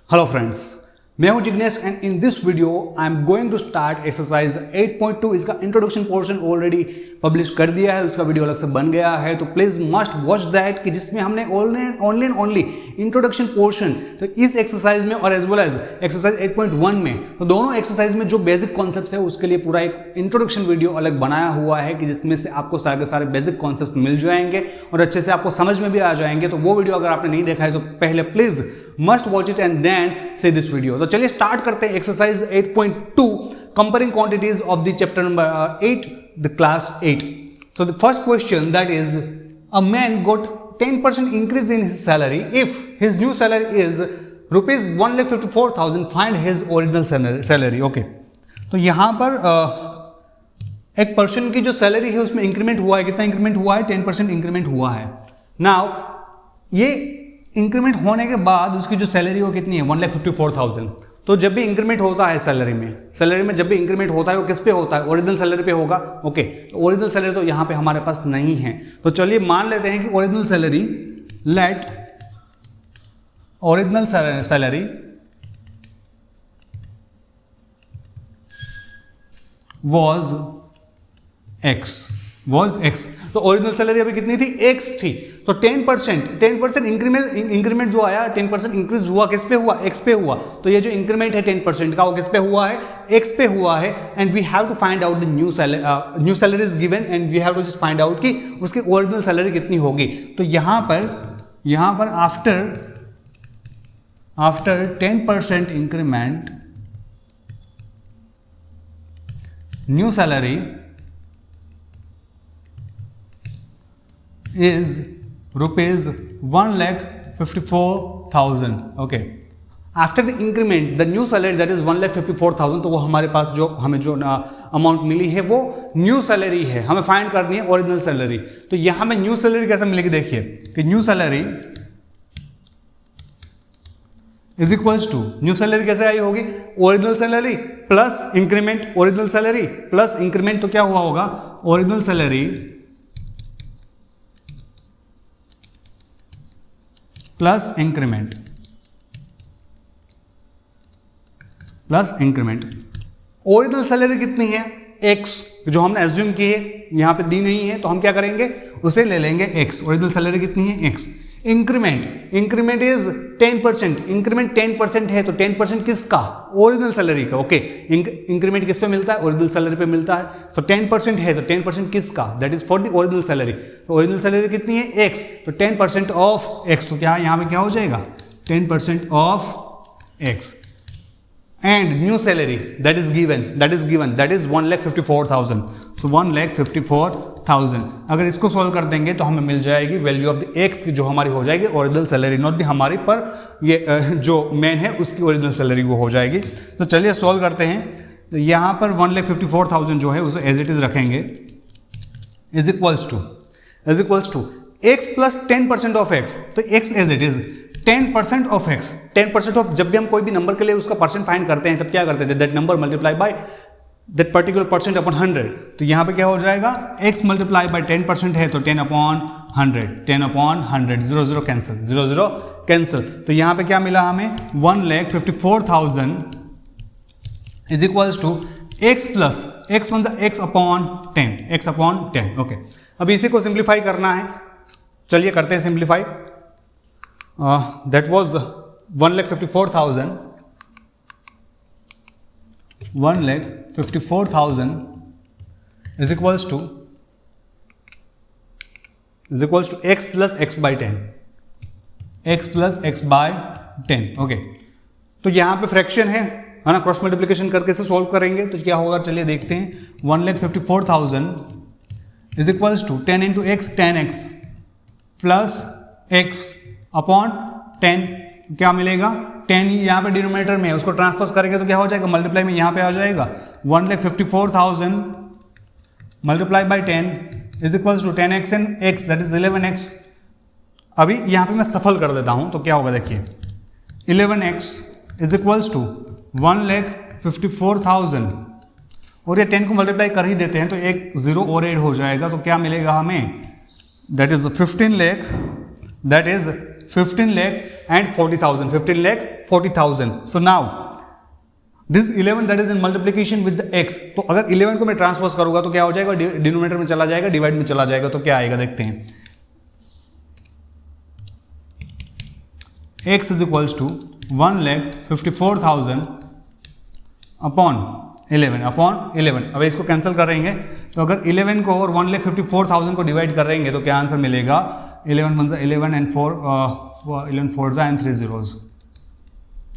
Hello friends, मैं हूं Jignesh and in this video I am going to start exercise 8.2। इसका introduction portion already publish कर दिया है, उसका वीडियो अलग से बन गया है, तो प्लीज मस्ट वॉच दैट कि जिसमें हमने ओनली इंट्रोडक्शन पोर्शन, तो इस एक्सरसाइज में और एज वेल एज एक्सरसाइज 8.1 में, तो दोनों एक्सरसाइज में जो बेसिक कॉन्सेप्ट है उसके लिए पूरा एक इंट्रोडक्शन वीडियो अलग बनाया हुआ है कि जिसमें से आपको सारे के सारे बेसिक कॉन्सेप्ट मिल जाएंगे और अच्छे से आपको समझ में भी आ जाएंगे। तो वो वीडियो अगर आपने नहीं देखा है तो पहले please must watch it and then see this video. तो चलिए स्टार्ट करते हैं exercise 8.2 comparing quantities of the chapter number 8 the class 8। So the first question, that is, a man got 10% increase in his salary. If his new salary is rupees 1,54,000, find his original salary. Okay. तो यहाँ पर एक person की जो salary है उसमें increment हुआ है। कितना इंक्रीमेंट हुआ है? 10% इंक्रीमेंट हुआ है। नाउ ये इंक्रीमेंट होने के बाद उसकी जो सैलरी वो कितनी है? 1,54,000। तो जब भी इंक्रीमेंट होता है सैलरी में जब भी इंक्रीमेंट होता है वो किस पे होता है? ओरिजिनल सैलरी पे होगा। ओके, तो ओरिजिनल सैलरी तो यहाँ पे हमारे पास नहीं है, तो चलिए मान लेते हैं कि original salary, let original salary was x। तो ओरिजिनल सैलरी अभी कितनी थी? x थी। तो 10% इंक्रीमेंट जो आया, 10% इंक्रीज हुआ, किस पे हुआ? x पे हुआ। तो ये जो इंक्रीमेंट है 10% का, वो किस पे हुआ है? x पे हुआ है। And we have to find out the new salary is given and we have to just find out कि उसकी ओरिजिनल सैलरी कितनी होगी। तो यहाँ पर after 10% increment new salary is rupees 1,54,000. Okay. After the increment, the new salary that is 1,54,000, तो वो हमारे पास जो हमें जो अमाउंट मिली है वो न्यू सैलरी है। हमें फाइंड करनी है ओरिजिनल सैलरी। तो यहाँ हमें न्यू सैलरी कैसे मिलेगी? देखिए कि new salary is equals to, new salary कैसे आई होगी? Original salary plus increment. Original salary plus increment, तो क्या हुआ होगा? Original salary plus increment original salary कितनी है? x, जो हमने एज्यूम की है, यहां पे दी नहीं है, तो हम क्या करेंगे? उसे ले लेंगे x। ओरिजिनल सैलरी कितनी है? x। Increment is 10%। इंक्रीमेंट 10% है, तो 10% किसका? ओरिजिनल सैलरी का। ओके, इंक्रीमेंट किस पे मिलता है? ओरिजिनल सैलरी पे मिलता है। तो 10% है, तो 10% किसका? That is for the original salary. तो ओरिजिनल सैलरी कितनी है? x। तो 10% ऑफ x, तो क्या यहाँ पे क्या हो जाएगा? 10% of x and new salary that is given that is 1,54,000। सो 1,54,000 अगर इसको सॉल्व कर देंगे तो हमें मिल जाएगी वैल्यू ऑफ द एक्स की, जो हमारी हो जाएगी ओरिजिनल सैलरी, नॉट दी हमारी, पर ये जो मैन है उसकी ओरिजिनल सैलरी वो हो जाएगी। तो चलिए सॉल्व करते हैं। तो यहाँ पर 1,54,000 जो है उसे एज इट इज रखेंगे, is equals to x plus 10% of x. तो x as it is 10% of x. 10% of, जब भी हम कोई भी नंबर के लिए उसका परसेंट फाइंड करते हैं तब क्या करते थे? That number multiply by that particular percent upon 100। तो यहाँ पे क्या हो जाएगा? x मल्टीप्लाई बाय 10% है, तो 10 अपॉन 100, 0 कैंसिल। तो यहाँ पे क्या मिला हमें? 1,54,000 is equals to x plus x upon 10। Okay, अब इसी को सिंप्लीफाई करना है। चलिए करते हैं simplify. That was 1,54,000 is equals to x plus x by 10। Okay, तो यहाँ पे फ्रैक्शन है ना, क्रॉस मल्टीप्लिकेशन करके से सॉल्व करेंगे तो क्या होगा? चलिए देखते हैं। 1,54,000 is equals to 10 into x, 10x plus x upon 10। क्या मिलेगा? 10 यहाँ पे डिनोमिनेटर में है, उसको ट्रांसपोज करेंगे तो क्या हो जाएगा? मल्टीप्लाई में यहाँ पे आ जाएगा। 1,54,000 multiply by 10 is equals to 10x and x, that is 11x। अभी यहाँ पे मैं सफल कर देता हूँ तो क्या होगा? देखिए 11x इज इक्वल्स टू 1,54,000 और ये 10 को मल्टीप्लाई कर ही देते हैं तो एक जीरो और ऐड हो जाएगा, तो क्या मिलेगा हमें? That is 15 lakh, that is 15 lakh and 40,000. 15 lakh 40,000. So now this 11 that is in multiplication with the x. तो अगर 11 को मैं ट्रांसपोज करूंगा तो क्या हो जाएगा, डिनोमिनेटर में चला जाएगा, डिवाइड में चला जाएगा, तो क्या आएगा देखते हैं. x is equals to 1,54,000 upon 11. अब इसको कैंसिल करेंगे तो अगर 11 को और 1,54,000 को डिवाइड करेंगे तो क्या आंसर मिलेगा, 11 1 11 एंड 11 4 एंड 3 zeros.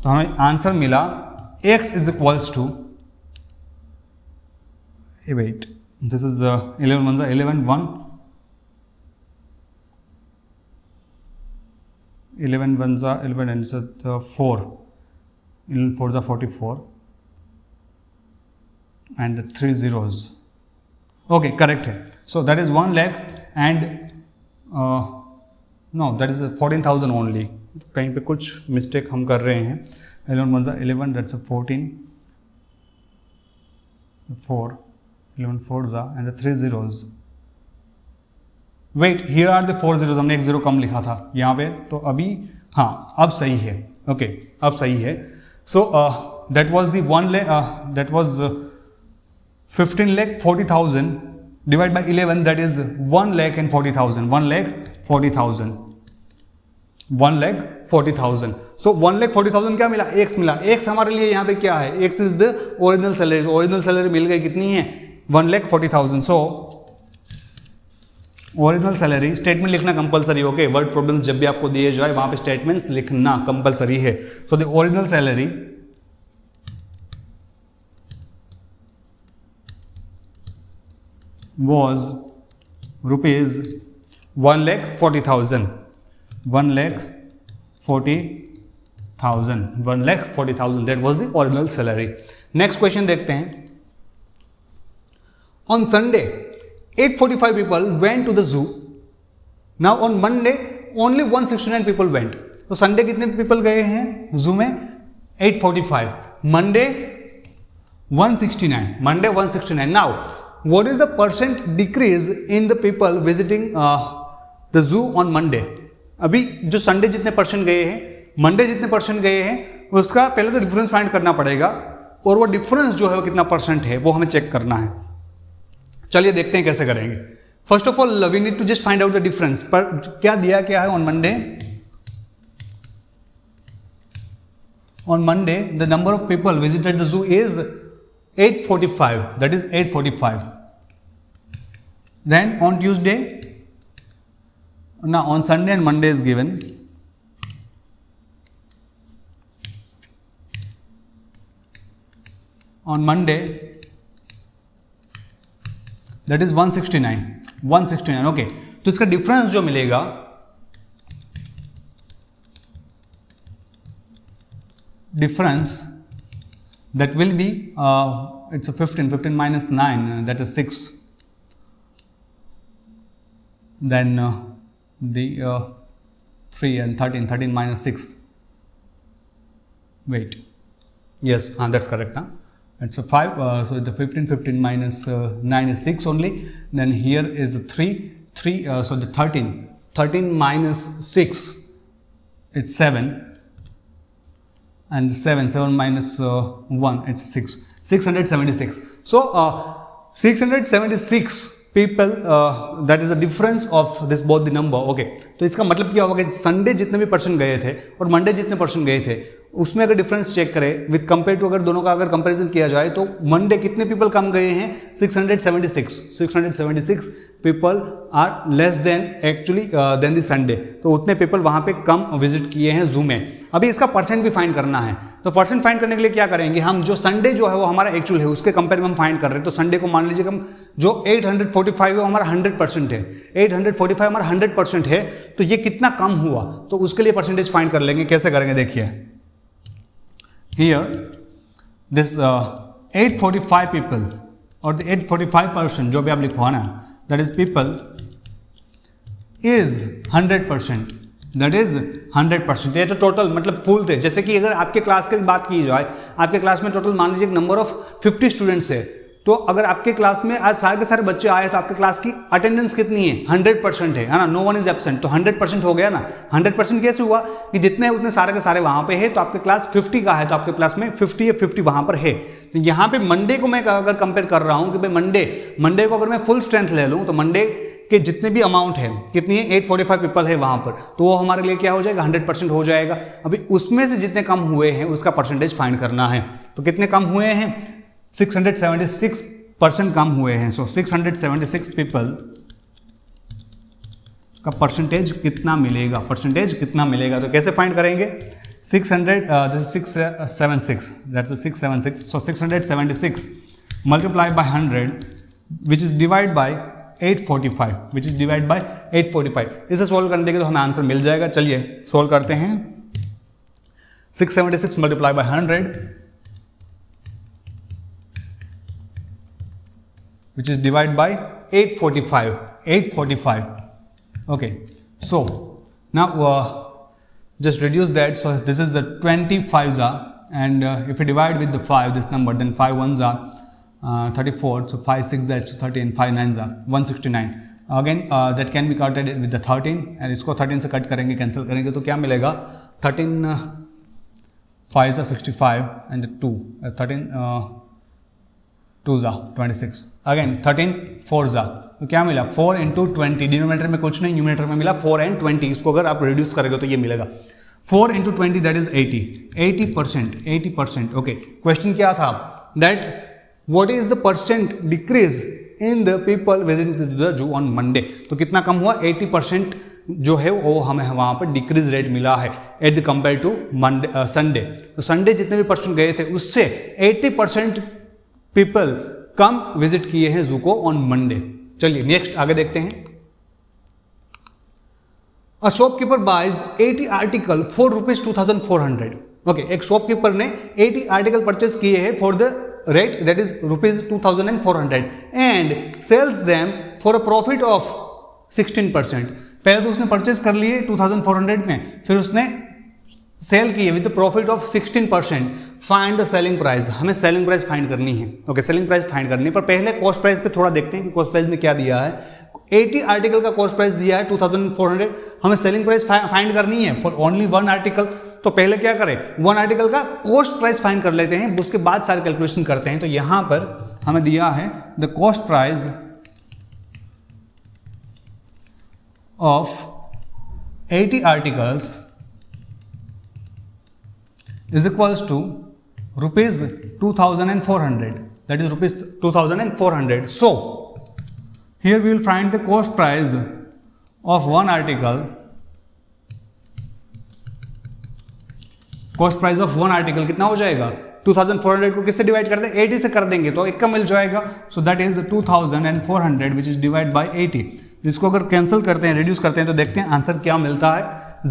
तो हमें आंसर मिला x is equals to, wait, this is 11 1 11 1, 11 1 11 and 4, 11 4 44 and 3 zeros. Okay, correct है. So that is 1 lakh and no, that is 14,000 only. कहीं पे कुछ मिस्टेक हम कर रहे हैं. 11 1 11, that's 14, 4, 11 4 and the 3 zeros. Wait, here are the 4 zeros. हमने एक जीरो कम लिखा था यहाँ पे, तो अभी हाँ अब सही है. ओके, अब सही है. So that was the 1 lakh, that was 15 lakh 40,000 divided by 11, that is 1 lakh and 40,000. 1 lakh 40,000. 1 lakh 40,000. So 1 lakh 40,000 क्या मिला, x मिला. x हमारे लिए यहाँ पे क्या है, x is the original salary. Original salary मिल गई, कितनी है, 1 lakh 40,000. So original salary statement लिखना कंपलसरी. ओके, वर्ड प्रॉब्लम्स जब भी आपको दिए जाए वहां पे स्टेटमेंट्स लिखना कंपलसरी है. So the original salary was rupees 1,40,000. 1,40,000. 1,40,000. That was the original salary. Next question देखते हैं. On Sunday, 845 people went to the zoo. Now on Monday, only 169 people went. तो संडे कितने पीपल गए हैं जू में, 845. Monday 169. Monday 169. Now what is the percent decrease in the people visiting the zoo on Monday? अभी जो Sunday जितने percent गए हैं, मंडे जितने परसेंट गए हैं, उसका पहले तो डिफरेंस फाइंड करना पड़ेगा, और वो डिफरेंस जो है वो कितना परसेंट है वो हमें चेक करना है. चलिए देखते हैं कैसे करेंगे. First of all we need to just find out the difference. पर क्या दिया क्या है on Monday. On Monday the number of people visited the zoo is 845. That is 845. Then on Tuesday, now on Sunday and Monday is given. On Monday, that is 169. 169. Okay. तो इसका difference जो मिलेगा, difference that will be it's a 15 minus 9, that is 6. Then the 3 and 13 minus 6. Wait, yes, that's correct. It's a 5. So the 15 minus 9 is 6 only. Then here is 3. So the 13 minus 6, it's 7. And 7 minus 1, it's 6. 676. So 676 people, that is the difference of this both the number. Okay, तो इसका मतलब क्या होगा कि Sunday जितने भी person गए थे और मंडे जितने पर्सन गए थे, उसमें अगर डिफरेंस चेक करें विद कंपेयर टू, अगर दोनों का अगर कंपैरिजन किया जाए तो मंडे कितने पीपल कम गए हैं, 676 people are less than actually than the Sunday. तो उतने पीपल वहाँ पे कम विजिट किए हैं जू में. अभी इसका परसेंट भी फाइंड करना है. तो परसेंट फाइंड करने के लिए क्या करेंगे हम, जो संडे जो है वो हमारा एक्चुअल है उसके कंपेयर में हम फाइंड कर रहे हैं. तो संडे को मान लीजिए हम जो 845 है वो हमारा 100% है. 845 हमारा 100% है, तो ये कितना कम हुआ, तो उसके लिए परसेंटेज फाइंड कर लेंगे. कैसे करेंगे देखिए. Here this 845 people or the 845% जो भी आप लिखवा ना, that is people is 100%. That is 100%. ये तो टोटल मतलब फुल थे. जैसे कि अगर आपके क्लास की बात की जाए, आपके क्लास में टोटल मान लीजिए नंबर ऑफ 50 स्टूडेंट्स है, तो अगर आपके क्लास में आज सारे के सारे बच्चे आए तो आपके क्लास की अटेंडेंस कितनी है? 100% है ना, नो वन इज एब्सेंट, तो 100% हो गया ना। 100% कैसे हुआ कि जितने उतने सारे के सारे वहां पे है, तो आपके क्लास 50 का है तो आपके क्लास में 50 या 50 वहां पर है। तो यहाँ पे मंडे को मैं अगर कंपेयर कर रहा हूँ कि भाई मंडे को अगर मैं फुल स्ट्रेंथ ले लूँ तो मंडे के जितने भी अमाउंट है कितनी है, 845 पीपल है वहां पर, तो वो हमारे लिए क्या हो जाएगा? 100% हो जाएगा। अभी उसमें से जितने कम हुए हैं उसका परसेंटेज फाइंड करना है। तो कितने कम हुए हैं? 676% कम हुए हैं। सो 676 पीपल का परसेंटेज कितना मिलेगा? परसेंटेज कितना मिलेगा? तो कैसे फाइंड करेंगे? 676 that's 676। So 676 multiply by 100 which is divide bye 845 which is divide bye 845। इसे सोल्व करने देंगे तो हमें आंसर मिल जाएगा। चलिए सोल्व करते हैं। 676 multiply by 100 which is divided by 845. Okay, so now just reduce that. So this is the 25s are, and if we divide with the 5 this number, then 5 ones are 34, so 5 6 is 30 and 5 9s are 169. Again that can be cutted with the 13 and इसको 13 से cut करेंगे, cancel करेंगे तो क्या मिलेगा? 13 5s are 65 and 2 13 2s are 26, again 13 4s are, तो क्या मिला? 4 into 20, डिनोमिनेटर में कुछ नहीं, न्यूमिनेटर में मिला 4 and 20। इसको अगर आप रिड्यूस करेंगे तो ये मिलेगा 4 into 20 that is 80%। Okay, question क्या था? That what is the percent decrease in the people visiting the zoo on Monday. तो कितना कम हुआ? 80% जो है वो हमें वहाँ पर डिक्रीज रेट मिला है at the compare to Monday Sunday. तो संडे जितने भी परसेंट गए थे उससे 80% पीपल कम विजिट किए हैं जू को ऑन मंडे। चलिए नेक्स्ट आगे देखते हैं। A shopkeeper buys 80 article for ₹2400। Okay, एक शॉपकीपर ने 80 आर्टिकल परचेज किए हैं for the rate that is ₹2400 and sells them for a profit of 16%। पहले तो उसने परचेज कर लिए 2400 में, फिर उसने सेल किए with profit of 16%। Find the selling price. हमें सेलिंग प्राइस फाइंड करनी है। ओके, सेलिंग प्राइस फाइंड करनी है, पर पहले कॉस्ट प्राइस पे थोड़ा देखते हैं कि कॉस्ट प्राइस में क्या दिया है। 80 आर्टिकल का कॉस्ट प्राइस दिया है 2400, हमें सेलिंग प्राइस फाइंड करनी है फॉर ओनली 1 आर्टिकल। तो पहले क्या करें? 1 आर्टिकल का कॉस्ट प्राइस फाइंड कर लेते हैं, उसके बाद सारे कैलकुलेशन करते हैं। तो यहां पर हमें दिया है the cost price of 80 articles is equals to ₹2400, that is ₹2400. So here we will find the cost price of one article. Cost price of one article कितना हो जाएगा? 2400 को किससे डिवाइड कर दें? 80 से कर देंगे तो एक का मिल जाएगा। So that is 2400 which is divided by 80. इसको अगर कैंसिल करते हैं, रिड्यूस करते हैं तो देखते हैं आंसर क्या मिलता है।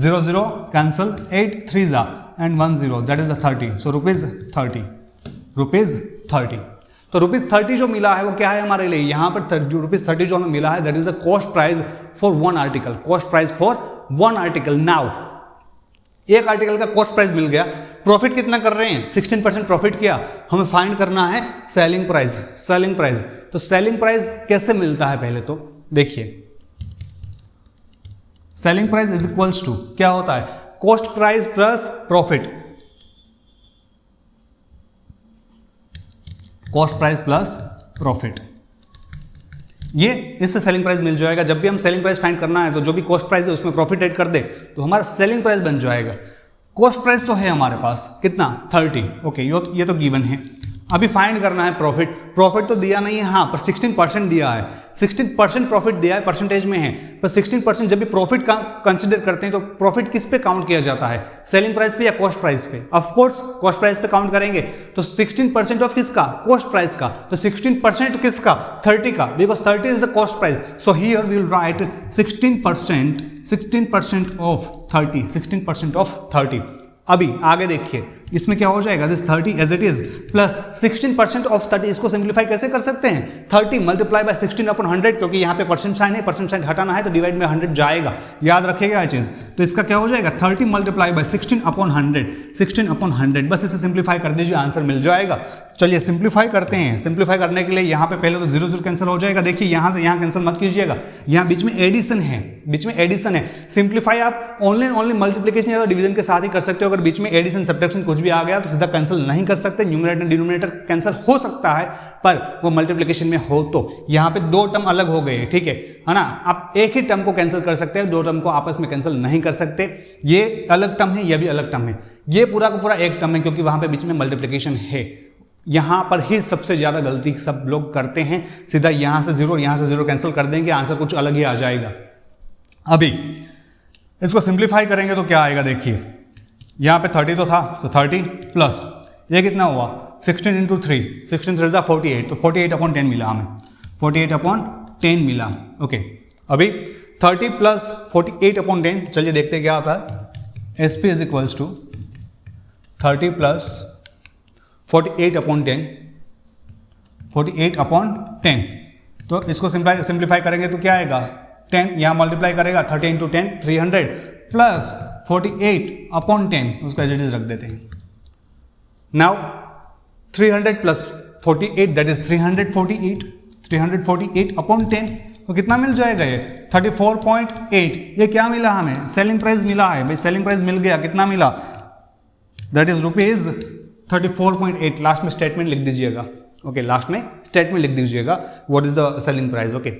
0 0 cancel, 8 3s are and 1 0 that is the 30. So ₹30। तो ₹30 जो मिला है वो क्या है हमारे लिए? यहाँ पर ₹30 जो हमें मिला है that is the cost price for 1 article. Cost price for 1 article. Now एक आर्टिकल का कॉस्ट प्राइस मिल गया, प्रॉफिट कितना कर रहे हैं? 16% प्रॉफिट किया। हमें फाइंड करना है सेलिंग प्राइस। सेलिंग प्राइस, तो सेलिंग प्राइस कैसे मिलता है? पहले तो देखिए, selling price is equals to क्या होता है? Cost price plus profit. Cost price plus profit, ये इससे सेलिंग प्राइस मिल जाएगा। जब भी हम सेलिंग प्राइस फाइंड करना है तो जो भी कॉस्ट प्राइस है उसमें प्रॉफिट ऐड कर दे तो हमारा सेलिंग प्राइस बन जाएगा। कॉस्ट प्राइस तो है हमारे पास कितना? 30। ओके, ये तो गिवन है। अभी फाइंड करना है प्रॉफिट। प्रॉफिट तो दिया नहीं है, हाँ, पर 16% दिया है। 16% प्रॉफिट दिया है, परसेंटेज में है, पर 16% जब भी प्रॉफिट का कंसिडर करते हैं तो प्रॉफिट किस पे काउंट किया जाता है? सेलिंग प्राइस पे या कॉस्ट प्राइस पे? ऑफ कोर्स कॉस्ट प्राइस पे काउंट करेंगे। तो 16% ऑफ किसका? कॉस्ट प्राइस का। तो 16% किसका? 30 का, because 30 is the cost price. So here we will write 16% of 30, 16% of 30। अभी आगे देखिए, इसमें क्या हो जाएगा? This 30 as it is plus 16% of 30। इसको सिंप्लीफाई कैसे कर सकते हैं? 30 मल्टीप्लाई बाय 16/100, क्योंकि यहाँ पे परसेंट साइन है, परसेंट साइन हटाना है तो डिवाइड में 100 जाएगा, याद रखिएगा ये चीज। तो इसका क्या हो जाएगा? 30 मल्टीप्लाई बाय 16/100, 16/100। बस इसे सिंप्लीफाई कर दीजिए, आंसर मिल जाएगा। चलिए सिंप्लीफाई करते हैं। सिंप्लीफाई करने के लिए यहाँ पे पहले तो 0 0 कैंसिल हो जाएगा। देखिए यहाँ से यहाँ कैंसिल मत कीजिएगा, यहाँ बीच में एडिशन है, बीच में एडिशन है। सिंप्लीफाई आप ओनली मल्टीप्लिकेशन या डिवीजन के साथ ही कर सकते हो। अगर बीच में एडिशन सब्ट्रैक्शन कुछ भी आ गया तो सीधा कैंसिल नहीं कर सकते। न्यूमरेटर डिनोमिनेटर कैंसिल हो सकता है, पर वो मल्टीप्लिकेशन में हो तो यहाँ पे 2 टर्म अलग हो गए, ठीक है ना। आप एक ही टर्म को कैंसिल कर सकते हैं, 2 टर्म को आपस में कैंसिल नहीं कर सकते। ये अलग टर्म है, ये भी अलग टर्म है, ये पूरा का पूरा एक टर्म है, क्योंकि वहां पे बीच में मल्टीप्लिकेशन है। यहां पर ही सबसे ज्यादा गलती सब लोग करते हैं। सीधा यहां से 0 यहां से 0 कैंसिल कर देंगे, आंसर कुछ अलग ही आ जाएगा। अभी इसको सिंप्लीफाई करेंगे तो क्या आएगा, देखिए यहां पे 30 तो था, तो 30 प्लस ये कितना हुआ 16 इंटू 3, 16 3 जा 48, तो 48/10 मिला हमें, 48/10 मिला। ओके, अभी 30 प्लस 48/10, चलिए देखते हैं क्या होता है। S P is equals to 30 plus 48/10, 48/10। तो इसको सिंप्लीफाई करेंगे तो क्या आएगा, 10 यहाँ मल्टीप्लाई करेगा, 30 इंटू 10 300 प्लस 48/10, उसका एज इट इज रख देते हैं। नाउ 300 प्लस 48 दैट इज 348, 348/10, तो कितना मिल जाएगा ये 34.8। ये क्या मिला हमें, सेलिंग प्राइस मिला है भाई, सेलिंग प्राइस मिल गया, कितना मिला, दैट इज रुपीज 34.8। लास्ट में स्टेटमेंट लिख दीजिएगा। ओके, लास्ट में स्टेटमेंट लिख दीजिएगा, what is the selling price. Okay,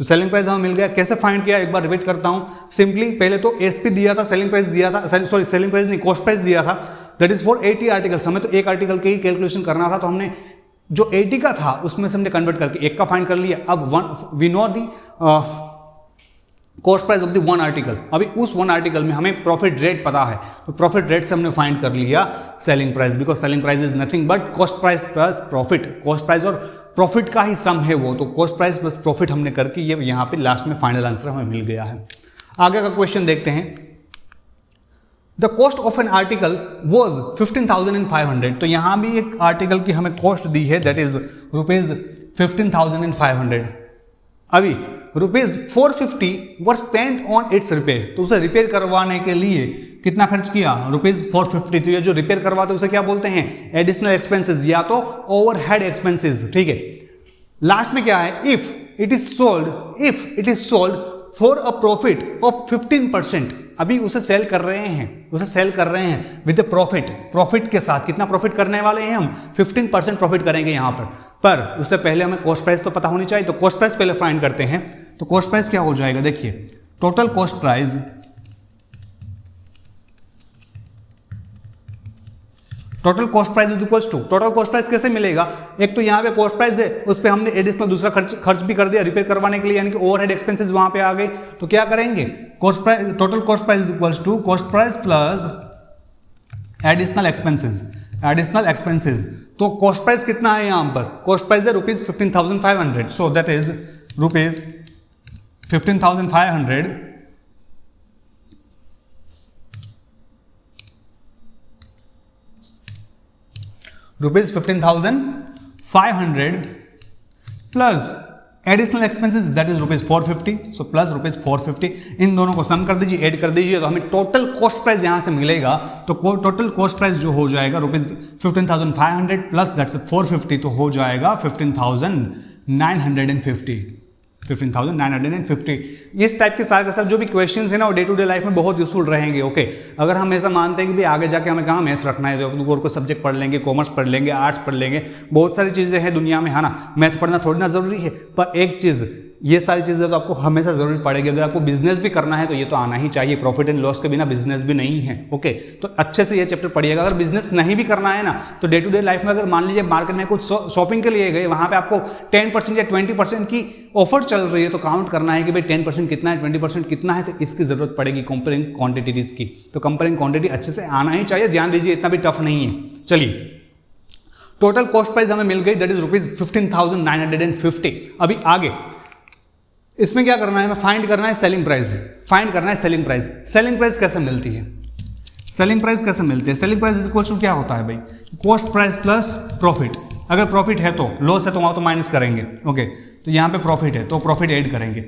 तो सेलिंग प्राइस हमें मिल गया। कैसे फाइंड किया, एक बार रिपीट करता हूं। सिंपली पहले तो एसपी दिया था, सेलिंग प्राइस दिया था, सॉरी सेलिंग प्राइस नहीं, कॉस्ट प्राइस दिया था, दैट इज फॉर 80 आर्टिकल्स। हमें तो एक आर्टिकल के ही कैलकुलेशन करना था, तो हमने जो 80 का था उसमें से हमने कन्वर्ट करके एक का फाइंड कर लिया। अब we know the cost price of the one article. अभी उस वन आर्टिकल में हमें प्रॉफिट रेट पता है, तो प्रॉफिट रेट से हमने फाइंड कर लिया selling price, because selling price is nothing but cost price plus profit. Cost price और प्रॉफिट का ही सम है वो, तो कॉस्ट प्राइस प्लस प्रॉफिट हमने करके ये यहाँ पे लास्ट में फाइनल आंसर हमें मिल गया है। आगे का क्वेश्चन देखते हैं। The cost of an article was 15,500। तो यहाँ भी एक आर्टिकल की हमें कॉस्ट दी है, दैट इज रुपीज 15,500। अभी rupees 450 were spend on it's repair. तो उसे रिपेयर करवाने के लिए कितना खर्च किया, रुपीज 450। तो ये जो रिपेयर करवाते उसे क्या बोलते हैं, एडिशनल एक्सपेंसेस या तो ओवरहेड एक्सपेंसेस, ठीक है। लास्ट में क्या है, if it is sold for a profit of 15%। अभी उसे सेल कर रहे हैं विद प्रॉफिट, प्रॉफिट के साथ। कितना प्रॉफिट करने वाले हैं हम, 15% प्रॉफिट करेंगे यहाँ पर उससे पहले हमें कॉस्ट प्राइस तो पता होनी चाहिए। तो कॉस्ट प्राइस पहले फाइंड करते हैं। तो कॉस्ट प्राइस क्या हो जाएगा, देखिए total cost price is equals to, total cost price कैसे मिलेगा, एक तो यहाँ पे कॉस्ट प्राइस है, उस पर हमने एडिशनल दूसरा खर्च भी कर दिया रिपेयर करवाने के लिए, यानी कि ओवरहेड एक्सपेंसेस वहां पे आ गए। तो क्या करेंगे, cost price, total cost price is equals to cost price plus additional expenses. तो कॉस्ट प्राइस कितना है यहाँ पर, कॉस्ट प्राइस है rupees 15,500। So that is rupees 15,500 plus additional expenses that is rupees 450। So plus rupees 450, इन दोनों को सम कर दीजिए, ऐड कर दीजिए, तो हमें टोटल कॉस्ट प्राइस यहां से मिलेगा। तो टोटल कॉस्ट प्राइस जो हो जाएगा रुपीज 15,500 प्लस दैट्स 450, तो हो जाएगा 15,950। इस टाइप के सारे सब जो भी क्वेश्चंस है ना, वो डे टू डे लाइफ में बहुत यूजफुल रहेंगे। ओके, अगर हम ऐसा मानते हैं कि भाई आगे जाके हमें कहाँ मैथ्स रखना है, जो और कोई सब्जेक्ट पढ़ लेंगे, कॉमर्स पढ़ लेंगे, आर्ट्स पढ़ लेंगे, बहुत सारी चीज़ें हैं दुनिया में, है ना। मैथ पढ़ना थोड़ी ना ज़रूरी है, पर एक चीज़, ये सारी चीज़ें तो आपको हमेशा ज़रूरी पड़ेगी। अगर आपको बिजनेस भी करना है तो ये तो आना ही चाहिए, प्रॉफिट एंड लॉस के बिना बिजनेस भी नहीं है। ओके, तो अच्छे से ये चैप्टर पढ़िएगा। अगर बिजनेस नहीं भी करना है ना, तो डे टू डे लाइफ में अगर मान लीजिए मार्केट में कुछ शॉपिंग के लिए गए, वहाँ पे आपको 10% या 20% की ऑफर चल रही है, तो काउंट करना है कि भाई 10% कितना है, 20% कितना है, तो इसकी जरूरत पड़ेगी कंपेयरिंग क्वांटिटीज की। तो कंपेयरिंग क्वांटिटी अच्छे से आना ही चाहिए, ध्यान दीजिए, इतना भी टफ नहीं है। चलिए, टोटल कॉस्ट प्राइस हमें मिल गई, दैट इज रुपीज 15,950। अभी आगे इसमें क्या करना है, हमें फाइंड करना है सेलिंग प्राइस। सेलिंग प्राइस कैसे मिलती है, selling price is equal to क्या होता है भाई, कॉस्ट प्राइस प्लस प्रॉफिट। अगर प्रॉफिट है तो, लॉस है तो वहां तो माइनस करेंगे। ओके, तो यहाँ पे प्रॉफिट है तो प्रॉफिट ऐड करेंगे,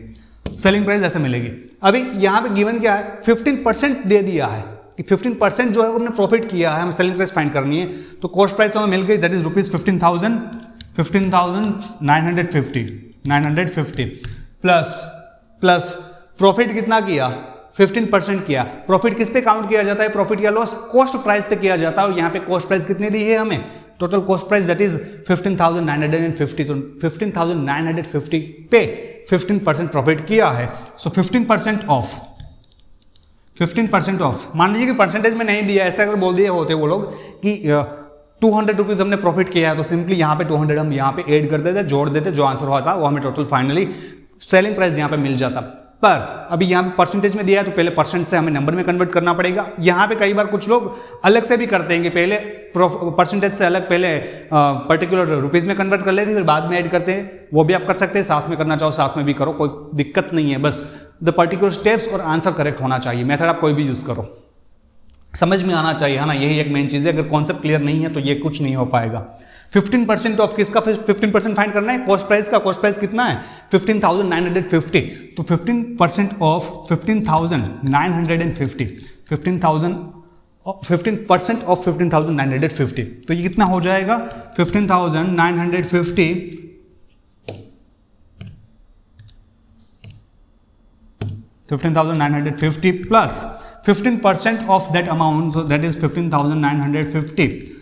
सेलिंग प्राइस ऐसे मिलेगी। अभी यहाँ पे गिवन क्या है, 15% दे दिया है, कि 15% जो है हमने प्रॉफिट किया है, हमें सेलिंग प्राइस फाइंड करनी है। तो कॉस्ट प्राइस तो हमें मिल गई, that is rupees 15,950 plus profit कितना किया, 15% किया। प्रॉफिट किस पे काउंट किया जाता है, प्रॉफिट या लॉस कॉस्ट प्राइस पे किया जाता है। और यहाँ पे कॉस्ट प्राइस कितनी दी है हमें, total cost price that is 15,950। तो 15,950 पे 15% प्रॉफिट किया है। सो 15% ऑफ, मान लीजिए कि परसेंटेज में नहीं दिया, ऐसा अगर बोल दिए होते वो लोग कि 200 रुपीज़ हमने प्रॉफिट किया है, तो सिंपली यहाँ पे 200 हम यहाँ पे ऐड कर देते, जोड़ देते, जो आंसर होता वो हमें टोटल फाइनली सेलिंग प्राइस यहाँ पे मिल जाता। पर अभी यहाँ पे परसेंटेज में दिया है तो पहले परसेंट से हमें नंबर में कन्वर्ट करना पड़ेगा। यहाँ पे कई बार कुछ लोग अलग से भी करते हैं कि पहले परसेंटेज से अलग पहले पर्टिकुलर रुपीज़ में कन्वर्ट कर लेते हैं, फिर बाद में ऐड करते हैं। वो भी आप कर सकते हैं, साथ में करना चाहो साथ में भी करो, कोई दिक्कत नहीं है। बस द पर्टिकुलर स्टेप्स और आंसर करेक्ट होना चाहिए। मेथड आप कोई भी यूज़ करो, समझ में आना चाहिए, है ना, यही एक मेन चीज़ है। अगर कॉन्सेप्ट क्लियर नहीं है तो ये कुछ नहीं हो पाएगा। 15% ऑफ किसका, 15% फाइंड करना है कॉस्ट प्राइस का। कॉस्ट प्राइस कितना है 15,950। तो 15% ऑफ 15,950, 15% ऑफ 15,950, तो ये कितना हो जाएगा 15,950 plus 15% of that amount, so that is 15,950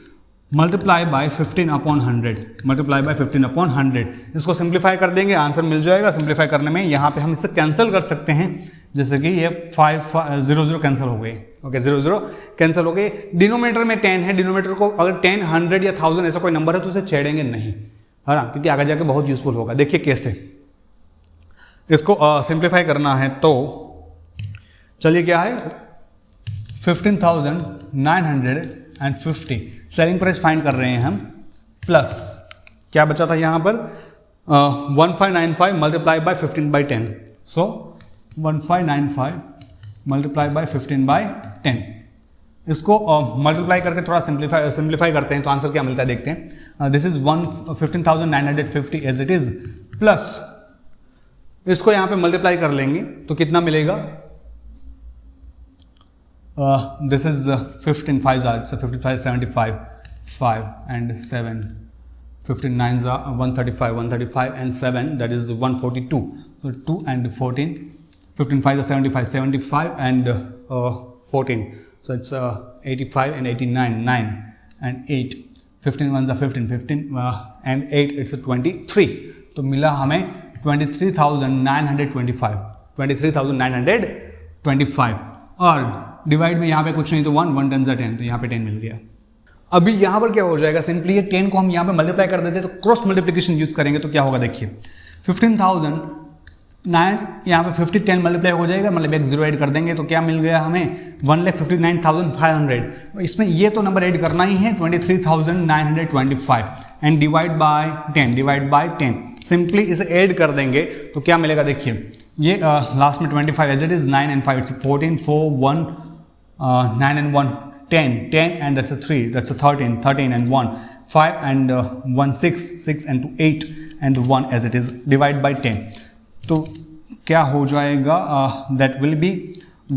multiply by 15/100, multiply by 15/100। इसको सिंप्लीफाई कर देंगे, आंसर मिल जाएगा। सिंप्लीफाई करने में यहाँ पे हम इसे कैंसिल कर सकते हैं, जैसे कि ये 5 कैंसिल हो गए। ओके, 0 कैंसिल हो गए। डिनोमिनेटर में 10 है, डिनोमिनेटर को अगर 10, 100 या 1000 ऐसा कोई नंबर है तो उसे छेड़ेंगे नहीं, है ना, क्योंकि आगे जाके बहुत यूजफुल होगा। देखिए कैसे इसको सिंप्लीफाई करना है। तो चलिए क्या है 15,950 सेलिंग प्राइस फाइंड कर रहे हैं हम, प्लस क्या बचा था यहाँ पर 1595 multiply by 15/10। So 1595 multiply by 15/10। इसको मल्टीप्लाई करके थोड़ा सिंप्लीफाई करते हैं तो आंसर क्या मिलता है देखते हैं। This is 15,950 as it is, plus इसको यहाँ पे मल्टीप्लाई कर लेंगे तो कितना मिलेगा, this is 15 5s are, so 55 75 5 and 7, 15 9s are 135 and 7, that is 142. So 2 and 14, 15 5s are 75 and 14, so it's 85 and 89, 9 and 8, 15 1s are 15 and 8, it's a 23. तो मिला हमें 23,925 और डिवाइड में यहाँ पे कुछ नहीं तो 1 10 10, तो यहाँ पे 10 मिल गया। अभी यहाँ पर क्या हो जाएगा, सिंपली ये 10 को हम यहाँ पे मल्टीप्लाई कर देते हैं तो क्रॉस मल्टीप्लिकेशन यूज करेंगे तो क्या होगा देखिए 15,009 यहाँ पे 50 10 मल्टीप्लाई हो जाएगा, मतलब एक 0 ऐड कर देंगे तो क्या मिल गया हमें 1,59,500। इसमें ये तो नंबर ऐड करना ही है 23,925 एंड डिवाइड बाय 10, सिंपली इसे ऐड कर देंगे तो क्या मिलेगा देखिए, ये लास्ट में 25 as it is 9 and 5, 14 4 1 9 and 1 10 and that's a 3, that's a 13 and 1 5 and 1 6 and 2 8 and 1 as it is, divide by 10 तो क्या हो जाएगा, that will be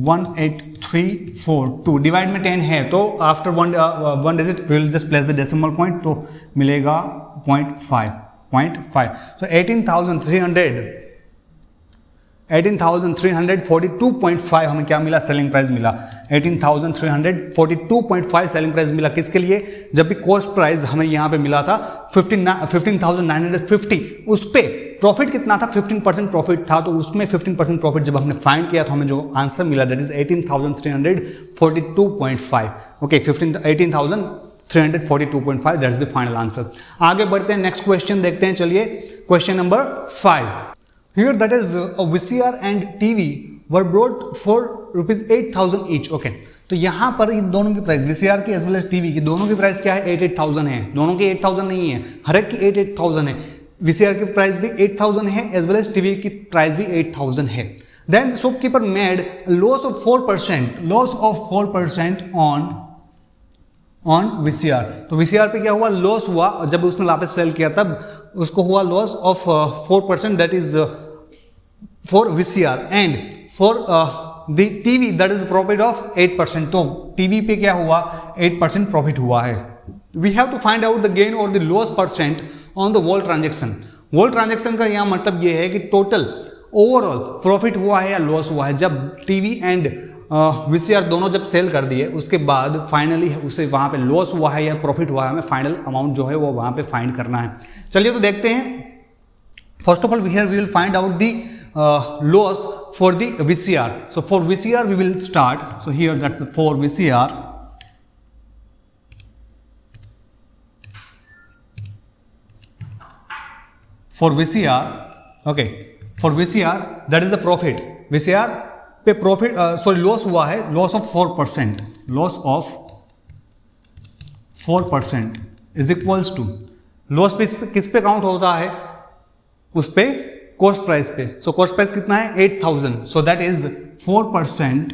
18342। डिवाइड में 10 है तो after one digit we will just place the decimal point, तो मिलेगा 0.5। सो 18,342.5 हमें क्या मिला, सेलिंग प्राइस मिला। 18,342.5 सेलिंग प्राइस मिला किसके लिए, जब भी कॉस्ट प्राइस हमें यहाँ पे मिला था 15,950, उस पे प्रॉफिट कितना था 15% प्रॉफिट था, तो उसमें 15% प्रॉफिट जब हमने फाइंड किया तो हमें जो आंसर मिला that is 18,342.5। Okay, 18,342.5 that is the final answer. आगे बढ़ते हैं, नेक्स्ट क्वेश्चन देखते हैं। चलिए question number 5। Here that is a VCR and TV were brought for ₹8,000 each. Okay, तो यहाँ पर इन दोनों की प्राइस VCR की एज वेल एज TV की दोनों की प्राइस क्या है 8,000 है। दोनों की 8,000 नहीं है, हर एक की 8,000 है। VCR की प्राइस भी 8,000 है एज वेल एज TV की प्राइस भी 8,000 है। Then the shopkeeper made a loss of 4% on VCR। तो VCR पे क्या हुआ, लॉस हुआ, और जब उसने वापस सेल किया तब उसको हुआ loss of 4%, that is for VCR and for the TV that is profit of 8%, तो टीवी पे क्या हुआ 8% प्रॉफिट हुआ है। We have to find out the gain और the loss percent on the whole transaction. Whole transaction का यहाँ मतलब ये है कि टोटल ओवरऑल प्रॉफिट हुआ है या लॉस हुआ है। जब टीवी एंड वीसीआर दोनों जब सेल कर दिए उसके बाद फाइनली उसे वहाँ पे लॉस हुआ है या प्रॉफिट हुआ है, हमें फाइनल अमाउंट जो है वो वहाँ पे फाइंड करना है। चलिए तो देखते हैं। First of all we will find out the loss for the VCR. So for VCR we will start. So here that's for VCR. For VCR, okay. For VCR that is the profit. VCR पे profit sorry loss हुआ है, loss of 4%. Loss of 4% is equals to loss पे किस पे count होता है, उस पे कॉस्ट प्राइस पे। सो कॉस्ट प्राइस कितना है 8000, सो दैट इज 4%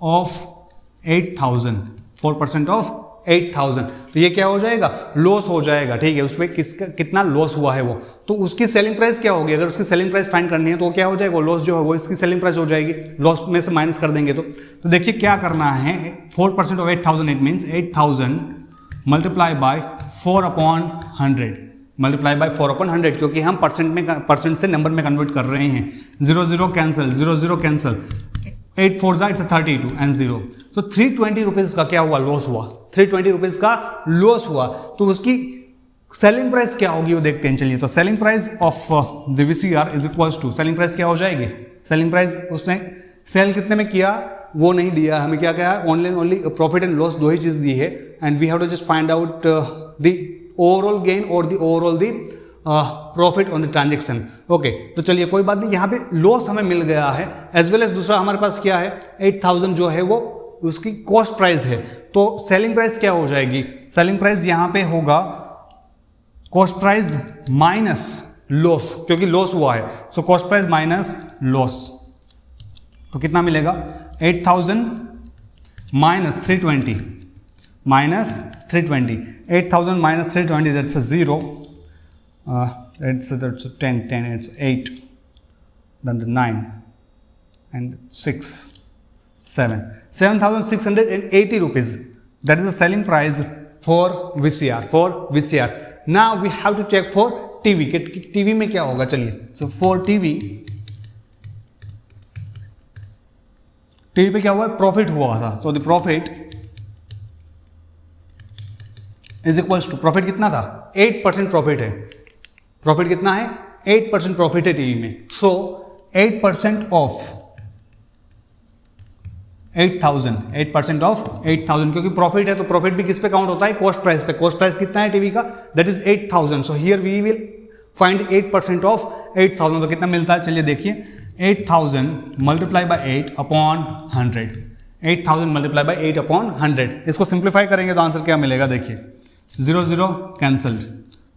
ऑफ 8000, 4% ऑफ 8000, तो ये क्या हो जाएगा लॉस हो जाएगा। ठीक है, उसमें किसका कितना लॉस हुआ है वो, तो उसकी सेलिंग प्राइस क्या होगी। अगर उसकी सेलिंग प्राइस फाइंड करनी है तो क्या हो जाएगा, वो लॉस जो है वो इसकी सेलिंग प्राइस हो जाएगी, लॉस में से माइनस कर देंगे। तो देखिए क्या करना है, 4% of 8000 it means 8000 multiply by 4/100, multiply by 4/100, क्योंकि हम परसेंट से नंबर में कन्वर्ट कर रहे हैं। 0 0 कैंसिल, 0 0 कैंसिल, 8 4 इट्स 32 एंड 0, तो 320 रुपीज़ का क्या हुआ लॉस हुआ, 320 रुपीज़ का लॉस हुआ। तो उसकी सेलिंग प्राइस क्या होगी वो देखते हैं। चलिए तो selling price of the VCR is equals to, selling price क्या हो जाएगी, सेलिंग प्राइस उसने सेल कितने में किया वो नहीं दिया, हमें क्या क्या है ओनली प्रॉफिट एंड लॉस दो ही चीज़ दी है, and we have to just find out the overall gain और the overall the profit on the transaction. Okay, तो चलिए कोई बात नहीं, यहाँ पे लॉस हमें मिल गया है एज वेल एज दूसरा हमारे पास क्या है 8000 जो है वो उसकी कॉस्ट प्राइस है। तो सेलिंग प्राइस क्या हो जाएगी, सेलिंग प्राइस यहाँ पे होगा कॉस्ट प्राइस माइनस लॉस, क्योंकि लॉस हुआ है, so cost price minus loss, तो कितना मिलेगा 8000 minus 320, minus 320, 8000 minus 320, that's a 0, that's a 10, it's 8, then the 9 and 6, 7, 7680 rupees, that is the selling price for VCR, now we have to check for TV, TV में क्या होगा, चलिए, so for TV पे क्या हुआ, प्रॉफिट हुआ था, so the profit is equals to, profit कितना था 8% प्रॉफिट है, प्रॉफिट कितना है 8% प्रॉफिट है टीवी में, सो 8% ऑफ 8000, 8% ऑफ 8000, क्योंकि प्रॉफिट है तो प्रॉफिट भी किस पे काउंट होता है कॉस्ट प्राइस पे, कॉस्ट प्राइस कितना है टीवी का that is 8000, so here we will find 8% of 8000, तो कितना मिलता है चलिए देखिए 8000 मल्टीप्लाई बाय 8/100, 8000 मल्टीप्लाई बाय 8/100, इसको सिंप्लीफाई करेंगे तो आंसर क्या मिलेगा देखिए 0 0 cancelled,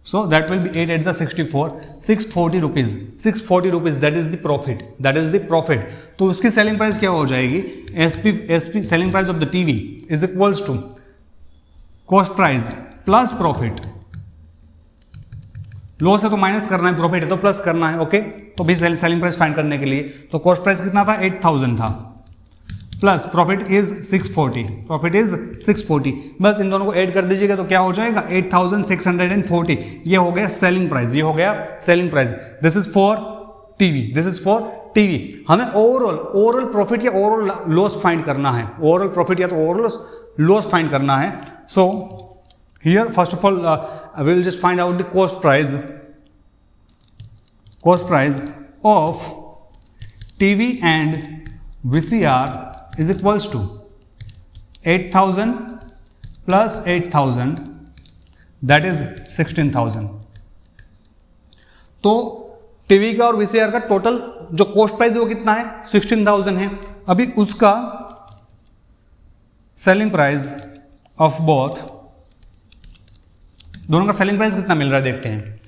so that will be 8 8 is 64, 640 rupees, 640 rupees, that is the profit, that is the profit। तो उसकी सेलिंग प्राइस क्या हो जाएगी, SP selling price of the TV is equals to cost price plus profit, loss है तो minus करना है, profit है तो प्लस करना है। ओके, तो भी सेलिंग प्राइस फाइंड करने के लिए तो कॉस्ट प्राइस कितना था 8000 था, plus profit is 640, profit is 640, बस इन दोनों को ऐड कर दीजिएगा तो क्या हो जाएगा 8640, ये हो गया सेलिंग प्राइस, ये हो गया selling price. This is for TV, this is for TV. हमें ओवरऑल प्रॉफिट या ओवरऑल लॉस फाइंड करना है, ओवरऑल प्रॉफिट या तो ओवरऑल लॉस फाइंड करना है। So here first of all we will just find out the cost price of TV and VCR is equals to 8000 plus 8000, that is 16000। तो TV का और VCR का टोटल जो cost price है वो कितना है 16000 है। अभी उसका सेलिंग प्राइस ऑफ बोथ, दोनों का सेलिंग प्राइस कितना मिल रहा है देखते हैं।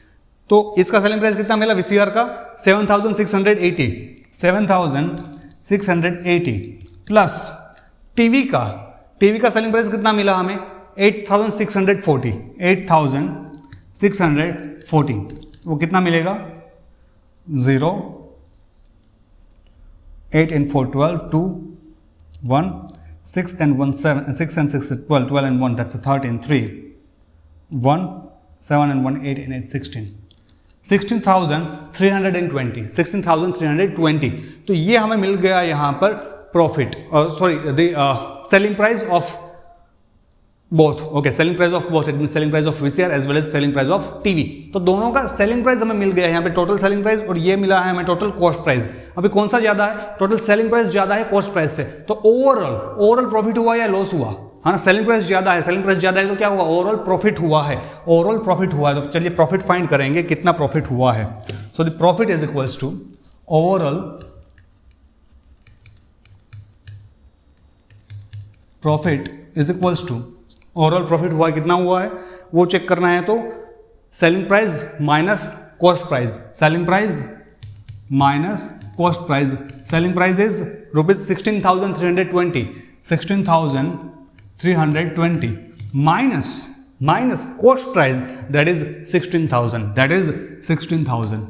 तो इसका सेलिंग प्राइस कितना मिला VCR का 7680, 7680 प्लस टीवी का सेलिंग प्राइस कितना मिला हमें 8640, 8640, वो कितना मिलेगा 0 8 and 4 12, 2 1, 6 and 1 7, 6 and 6 12, 12 and 1 that's a 13, 3 1, 7 and 1 8 and 8 16, 16,320, 16,320। तो ये हमें मिल गया यहाँ पर profit, sorry the selling price of both. Okay, selling price of both, it mean selling price of VCR as well as selling price of TV. तो दोनों का selling price हमें मिल गया है यहाँ पे, टोटल सेलिंग प्राइस, और ये मिला है हमें टोटल कॉस्ट प्राइस। अभी कौन सा ज्यादा है? टोटल सेलिंग प्राइस ज्यादा है कॉस्ट प्राइस से। तो ओवरऑल प्रॉफिट हुआ या लॉस हुआ? है ना, सेलिंग प्राइस ज्यादा है, सेलिंग प्राइस ज्यादा है तो क्या हुआ? ओवरऑल प्रॉफिट हुआ है, ओवरऑल प्रॉफिट हुआ है। तो चलिए प्रॉफिट फाइंड करेंगे, कितना प्रॉफिट हुआ है। So the profit is equals to overall profit is equals to, overall profit हुआ कितना हुआ है वो चेक करना है। तो selling price minus cost price, selling price minus cost price, selling price is rupees 16,320, 16,320 minus cost price that is 16,000, that is 16,000।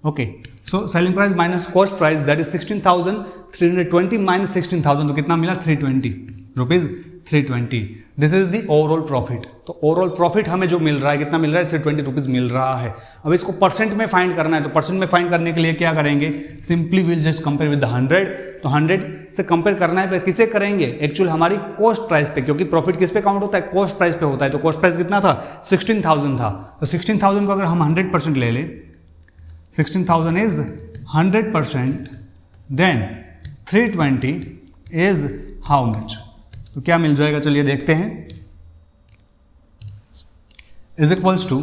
Okay, so selling price minus cost price that is 16,320 minus 16,000, तो कितना मिला? 320 rupees, 320। This is the overall profit. तो overall profit हमें जो मिल रहा है, कितना मिल रहा है? 320 रुपीज मिल रहा है। अब इसको परसेंट में फाइंड करना है, तो परसेंट में फाइंड करने के लिए क्या करेंगे? Simply will just compare with the 100। तो 100 से कंपेयर करना है, किसे करेंगे? एक्चुअल हमारी कॉस्ट प्राइस पे, क्योंकि प्रॉफिट किस पे काउंट होता है? कॉस्ट प्राइस पे होता है। तो कॉस्ट प्राइस कितना था? 16,000 था। तो 16,000 को अगर हम 100% ले लें, 16,000 is 100%, then 320 is how much? तो क्या मिल जाएगा? चलिए देखते हैं। Is equals to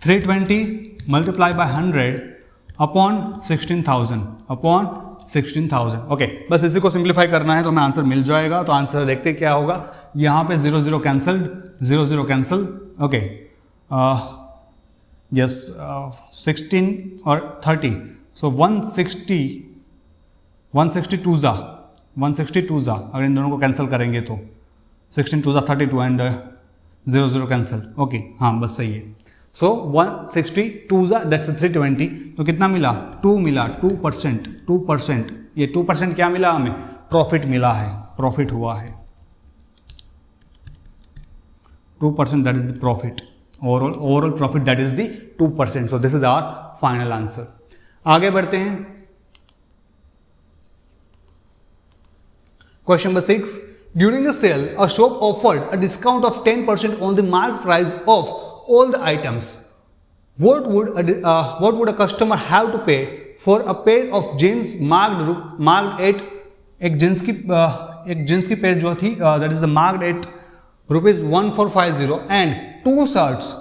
320 multiply by 100 upon 16,000 upon 16,000। Okay, बस इसी को सिंप्लीफाई करना है तो हमें आंसर मिल जाएगा। तो आंसर देखते क्या होगा। यहाँ पे 0 0 कैंसल्ड, 0 0 कैंसल। ओके, यस, 16 और 30, सो 162 ज़ा, अगर इन दोनों को कैंसिल करेंगे तो 16 2 32 एंड 0 0 कैंसिल। ओके, हाँ बस सही है। सो 162 दैट्स 320। तो कितना मिला? 2 मिला, 2%, 2%। ये 2% क्या मिला हमें? प्रॉफिट मिला है, प्रॉफिट हुआ है 2%, that is the profit. Overall profit that is the 2%। So this is our final answer. आगे बढ़ते हैं। Question number 6. During the sale, a shop offered a discount of 10% on the marked price of all the items. What would a customer have to pay for a pair of jeans marked at एक jeans की pair जो थी that is the marked at rupees 1450 and 2 shirts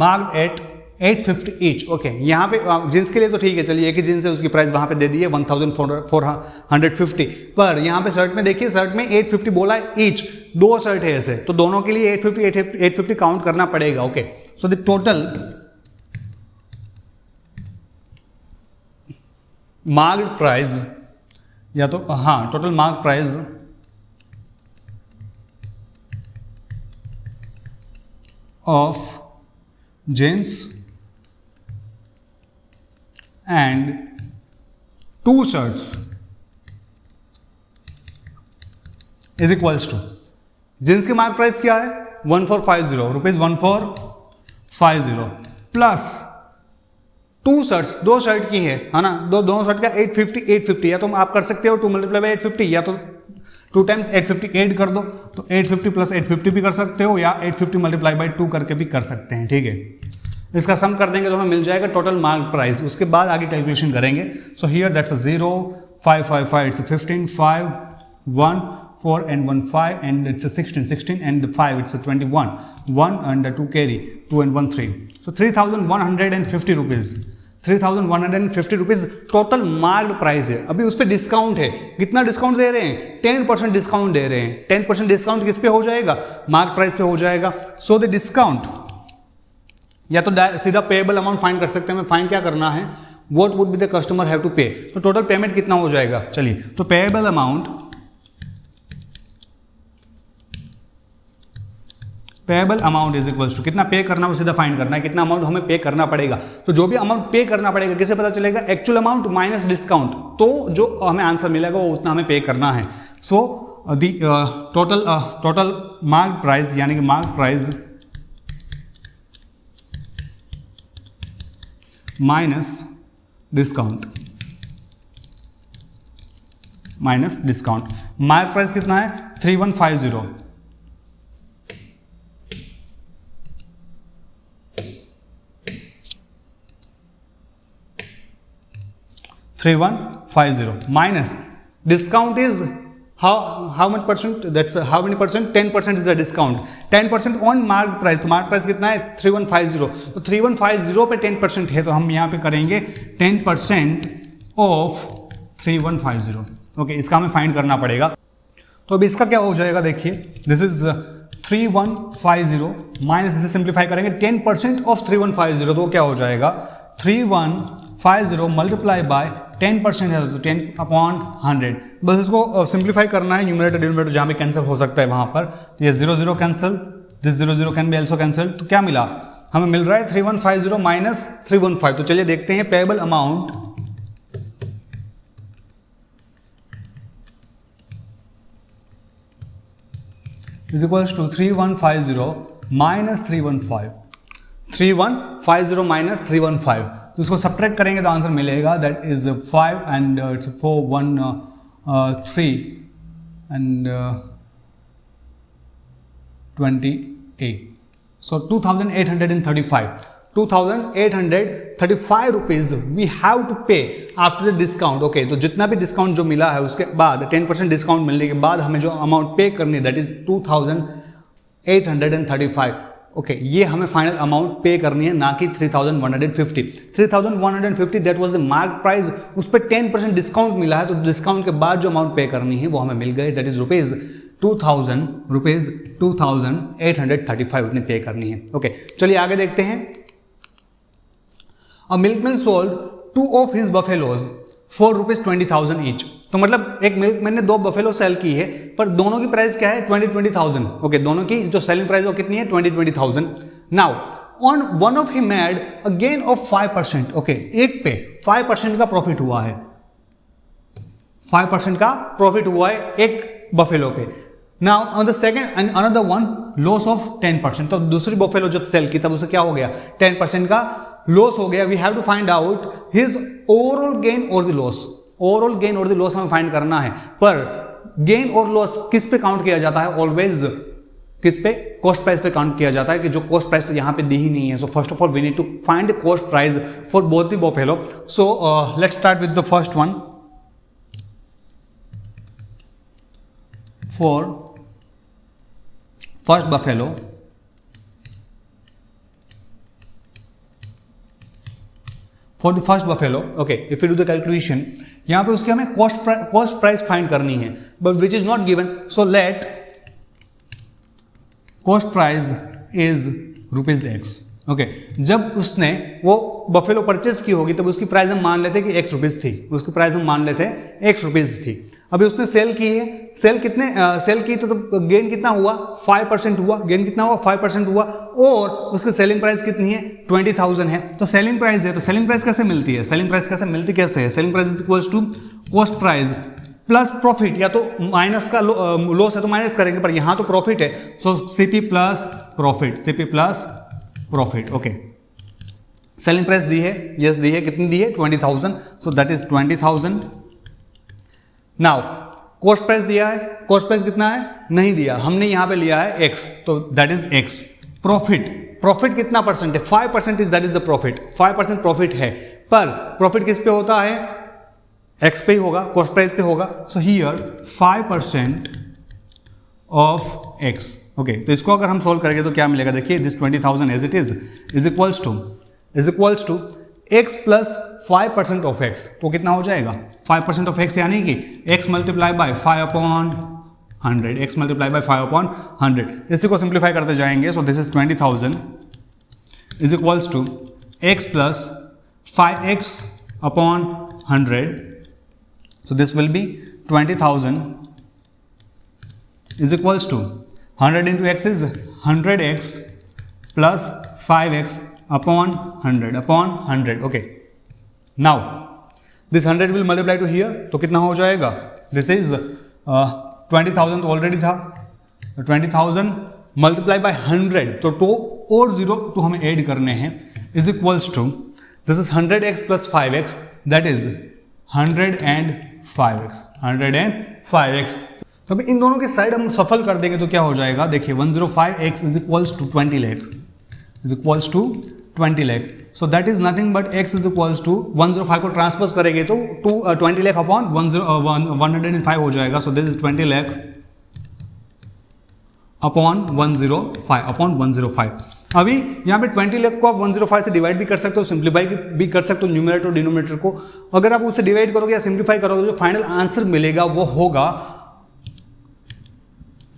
marked at 850 each। Okay, यहाँ पे jeans के लिए तो ठीक है, चलिए एक ही जींस है, उसकी प्राइस वहाँ पे दे दी है 1450। पर यहाँ पे शर्ट में देखिए, शर्ट में 850 बोला है ईच, 2 शर्ट है ऐसे, तो दोनों के लिए 850 काउंट करना पड़ेगा। Okay, so the total marked price, या तो हाँ total marked price of jeans and 2 shirts is equals to, jeans की मार्क प्राइस क्या है? 1450 रुपीज, 1450 प्लस 2 शर्ट्स, 2 शर्ट की है ना, दोनों शर्ट का 850, या तो आप कर सकते हो 2 मल्टीप्लाई बाई 850, या तो 2 टाइम्स 850 ऐड कर दो, तो 850 प्लस 850 भी कर सकते हो, या 850 मल्टीप्लाई बाई 2 करके भी कर सकते हैं। ठीक है, इसका सम कर देंगे तो हमें मिल जाएगा टोटल मार्क प्राइस। उसके बाद आगे कैलकुलेशन करेंगे। So here that's 0 5 5 5 it's 15 5 1 4 and 1 5 and it's 16 and 5 it's 21 1 and 2 carry 2 and 1 3, so 3,150 rupees, 3,150 rupees total marked price है। अभी उस पर डिस्काउंट है, कितना डिस्काउंट दे रहे हैं? 10% डिस्काउंट दे रहे हैं। 10% डिस्काउंट किस पे हो जाएगा? मार्क प्राइस पे हो जाएगा। सो द डिस्काउंट, या तो सीधा पेएबल अमाउंट फाइंड कर सकते हैं। हमें फाइंड क्या करना है? What would be the customer have to pay. तो टोटल पेमेंट कितना हो जाएगा? चलिए, तो payable amount payable amount is equals to कितना पे करना है वो सीधा फाइंड करना है, कितना अमाउंट हमें पे करना पड़ेगा। तो जो भी अमाउंट पे करना पड़ेगा किसे पता चलेगा, एक्चुअल अमाउंट माइनस डिस्काउंट, तो जो हमें आंसर मिलेगा वो उतना हमें पे करना है। सो दी टोटल मार्क प्राइस यानी कि mark price minus discount, mark price कितना है 3150, 3150 minus discount is how much percent, that's how many percent, 10% is the discount, 10% on marked price, तो marked price कितना है 3150, तो 3150 पे 10% है तो हम यहाँ पे करेंगे 10% ऑफ 3150। ओके, इसका हमें फाइंड करना पड़ेगा। तो अभी इसका क्या हो जाएगा, देखिए दिस इज 3150 माइनस, इसे सिंप्लीफाई करेंगे 10% ऑफ 3150, तो क्या हो जाएगा 3150 मल्टीप्लाई बाय 10% है तो 10 अपॉन 100। बस इसको सिंप्लीफाई करना है, न्यूमरेटर डिनोमिनेटर जहाँ पे कैंसिल हो सकता है वहाँ पर, तो ये 0 0 cancel, this 0 0 can be also cancel, तो क्या मिला हमें, मिल रहा है 3150 माइनस 315। तो चलिए देखते हैं payable amount is equals to 3150 minus 315, 3150 minus 315, तो इसको सब्ट्रैक्ट करेंगे तो आंसर मिलेगा that is 5 and it's 4 1 3 and 28, so 2835 rupees we have to pay after the discount. Okay, तो जितना भी डिस्काउंट जो मिला है उसके बाद 10% डिस्काउंट मिलने के बाद हमें जो अमाउंट पे करनी है दैट इज 2835। ओके, ये हमें फाइनल अमाउंट पे करनी है, ना कि 3150। 3150 that was the mark price, उस पर 10% डिस्काउंट मिला है, तो डिस्काउंट के बाद जो अमाउंट पे करनी है वो हमें मिल गई, दैट इज रुपीज 2835 उतनी पे करनी है। ओके, चलिए आगे देखते हैं। A milkman sold 2 of his buffaloes for ₹20,000 each, तो मतलब एक मिल्कमैन ने 2 बफेलो सेल की है, पर दोनों की प्राइस क्या है 20,000। ओके, दोनों की जो सेलिंग प्राइस वो कितनी है 20,000। Now on one of he made a gain of 5%। Okay, एक पे 5% का प्रॉफिट हुआ है, 5% का प्रॉफिट हुआ है एक बफेलो पे। Now on the second and another one loss of 10%, तो दूसरी बफेलो जब सेल की तब उसे क्या हो गया 10% का लॉस हो गया। We have to find out his overall gain और द लॉस, ओवरऑल गेन और द लॉस हमें फाइंड करना है, पर गेन और लॉस किस पे काउंट किया जाता है, ऑलवेज किस पे, कॉस्ट प्राइस पे काउंट किया जाता है, कि जो कॉस्ट प्राइस तो यहाँ पे दी ही नहीं है। So first of all we need to find the cost price for both the buffalo. So let's start with the first one. For first buffalo, for the first buffalo, okay, if you do the calculation, यहाँ पे उसके हमें cost price find करनी है, but which is not given, so let cost price is ₹X। Okay, जब उसने वो buffalo purchase की होगी तब उसकी प्राइस हम मान लेते कि ₹X थी, उसकी प्राइस हम मान लेते ₹X थी। अभी उसने सेल की है, सेल की तो गेन कितना हुआ 5% हुआ, गेन कितना हुआ 5% हुआ, और उसकी सेलिंग प्राइस कितनी है 20,000 है। तो सेलिंग प्राइस है, तो सेलिंग प्राइस कैसे मिलती है, सेलिंग प्राइस कैसे मिलती कैसे है, selling price is equals to cost price plus profit, या तो माइनस का लॉस है तो माइनस करेंगे, पर यहाँ तो प्रॉफिट है, so CP plus profit. Okay, selling price दी है, यस दी है, कितनी दी है 20,000, so that is 20,000। Now cost price दिया है, कॉस्ट प्राइस कितना है नहीं दिया, हमने यहाँ पे लिया है X, तो दैट इज X। प्रॉफिट कितना परसेंट है 5% is that is the profit, 5% profit है, पर प्रॉफिट किस पे होता है X पे ही होगा, कॉस्ट प्राइस पे होगा, so here 5% of X। Okay, तो इसको अगर हम सोल्व करेंगे तो क्या मिलेगा, देखिए this 20,000 as it is equals to X plus 5% of X, तो कितना हो जाएगा 5% ऑफ X, यानी कि X multiply by 5/100, X multiply by 5/100। इसी को सिंप्लीफाई करते जाएंगे, so this is 20,000 is equals to X plus 5x/100, so this will be 20,000 is equals to 100 into x is 100x plus 5x upon 100. Okay. Now this 100 will multiply to here, तो कितना हो जाएगा? This is 20,000 तो already था, 20,000 multiply by 100, तो 2 और 0 तो हमें ऐड करने हैं, is equals to this is 100x plus 5x, that is 105x. तो अभी इन दोनों के साइड हम सफल कर देंगे तो क्या हो जाएगा? देखिए 105x is equals to 20 lakh, is equals to 20 lakh. So that is nothing but x is equals to 105 को ट्रांसपोज करेंगे तो 20 लाख अपॉन 105 हो जाएगा. सो दिस इज 20 लाख अपॉन 105. अभी यहाँ पे 20 लाख को आप 105 से डिवाइड भी कर सकते हो, सिंप्लीफाई भी कर सकते हो न्यूमरेटर और डिनोमिनेटर को. अगर आप उससे डिवाइड करोगे या सिंप्लीफाई करोगे जो फाइनल आंसर मिलेगा वो होगा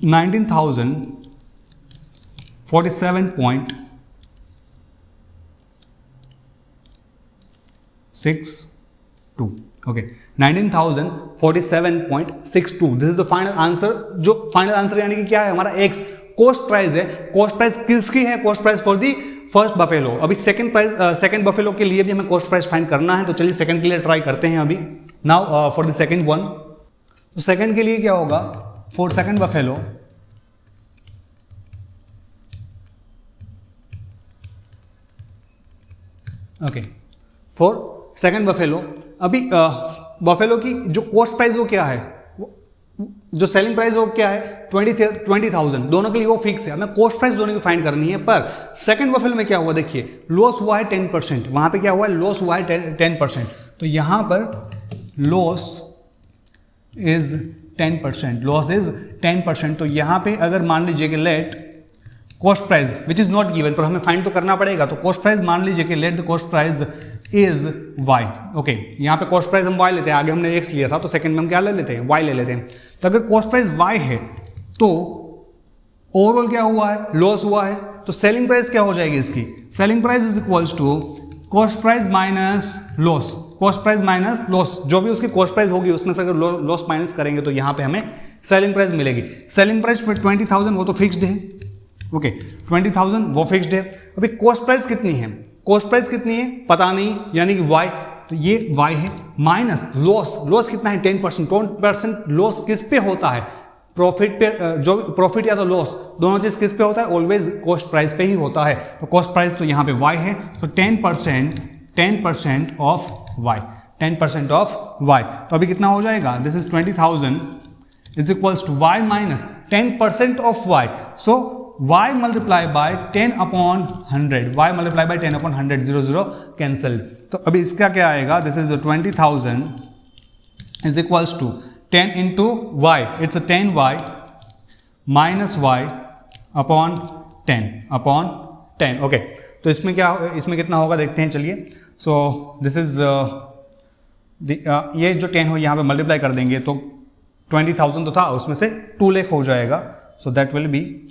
19,047.62. Okay, 19,047.62. This is the final answer. जो फाइनल आंसर यानी कि क्या है हमारा x कॉस्ट प्राइस है. कॉस्ट प्राइस किसकी है? Cost price for the first buffalo. अभी सेकंड बफेलो के लिए भी हमें कॉस्ट प्राइस फाइंड करना है, तो चलिए सेकंड के लिए ट्राई करते हैं अभी. Now for the second one, तो सेकंड के लिए क्या होगा? For second buffalo okay, for second buffalo अभी बफेलो की जो कॉस्ट प्राइस वो क्या है, जो सेलिंग प्राइस वो क्या है? 20,000. दोनों के लिए वो फिक्स है. हमें कॉस्ट प्राइस दोनों की फाइंड करनी है. पर सेकंड बफेलो में क्या हुआ? देखिए लॉस हुआ है 10%. वहां पे क्या हुआ है? लॉस हुआ है 10%. तो यहां पर लॉस इज 10%. Loss is 10%. तो यहां पे अगर मान लीजिए कि late cost price which is not given, पर हमें फाइंड तो करना पड़ेगा. तो कॉस्ट प्राइस मान लीजिए कि let the cost price is y. Okay, यहाँ पे कॉस्ट प्राइस हम y लेते हैं, आगे हमने x लिया था तो सेकंड में हम क्या ले लेते हैं? y ले लेते हैं. तो अगर कॉस्ट प्राइस y है तो ओवरऑल क्या हुआ है? लॉस हुआ है. तो सेलिंग प्राइस क्या हो जाएगी इसकी? Selling price is equals to cost price minus loss. Cost price minus loss, जो भी उसकी कॉस्ट प्राइस होगी उसमें से अगर लॉस माइनस करेंगे तो यहाँ पे हमें सेलिंग प्राइस मिलेगी. सेलिंग प्राइस 20,000 वो तो फिक्स्ड है. ओके, 20,000 वो फिक्स्ड है. अभी कॉस्ट प्राइस कितनी है? कॉस्ट प्राइस कितनी है पता नहीं, यानी कि y. तो ये y है माइनस लॉस. लॉस कितना है? 10%. 10% लॉस किस पे होता है? प्रॉफिट पे. जो प्रॉफिट या तो लॉस दोनों चीज किस पे होता है? ऑलवेज कॉस्ट प्राइस पे ही होता है. तो कॉस्ट प्राइस तो यहाँ पे y है. तो 10% ऑफ y, 10% ऑफ y. तो अभी कितना हो जाएगा? This is 20,000 is equals to y minus 10% of y. So y multiply by 10 upon 100. y multiply by 10 upon 100. 0 cancelled. तो अभी इसका क्या आएगा? This is 20,000 is equals to 10 into y. It's 10y minus y upon 10. Okay, तो इसमें क्या, इसमें कितना होगा देखते हैं. चलिए, सो दिस इज ये जो 10 हो यहाँ पे मल्टीप्लाई कर देंगे तो 20,000 तो था, उसमें से 2 लाख हो जाएगा. So that will be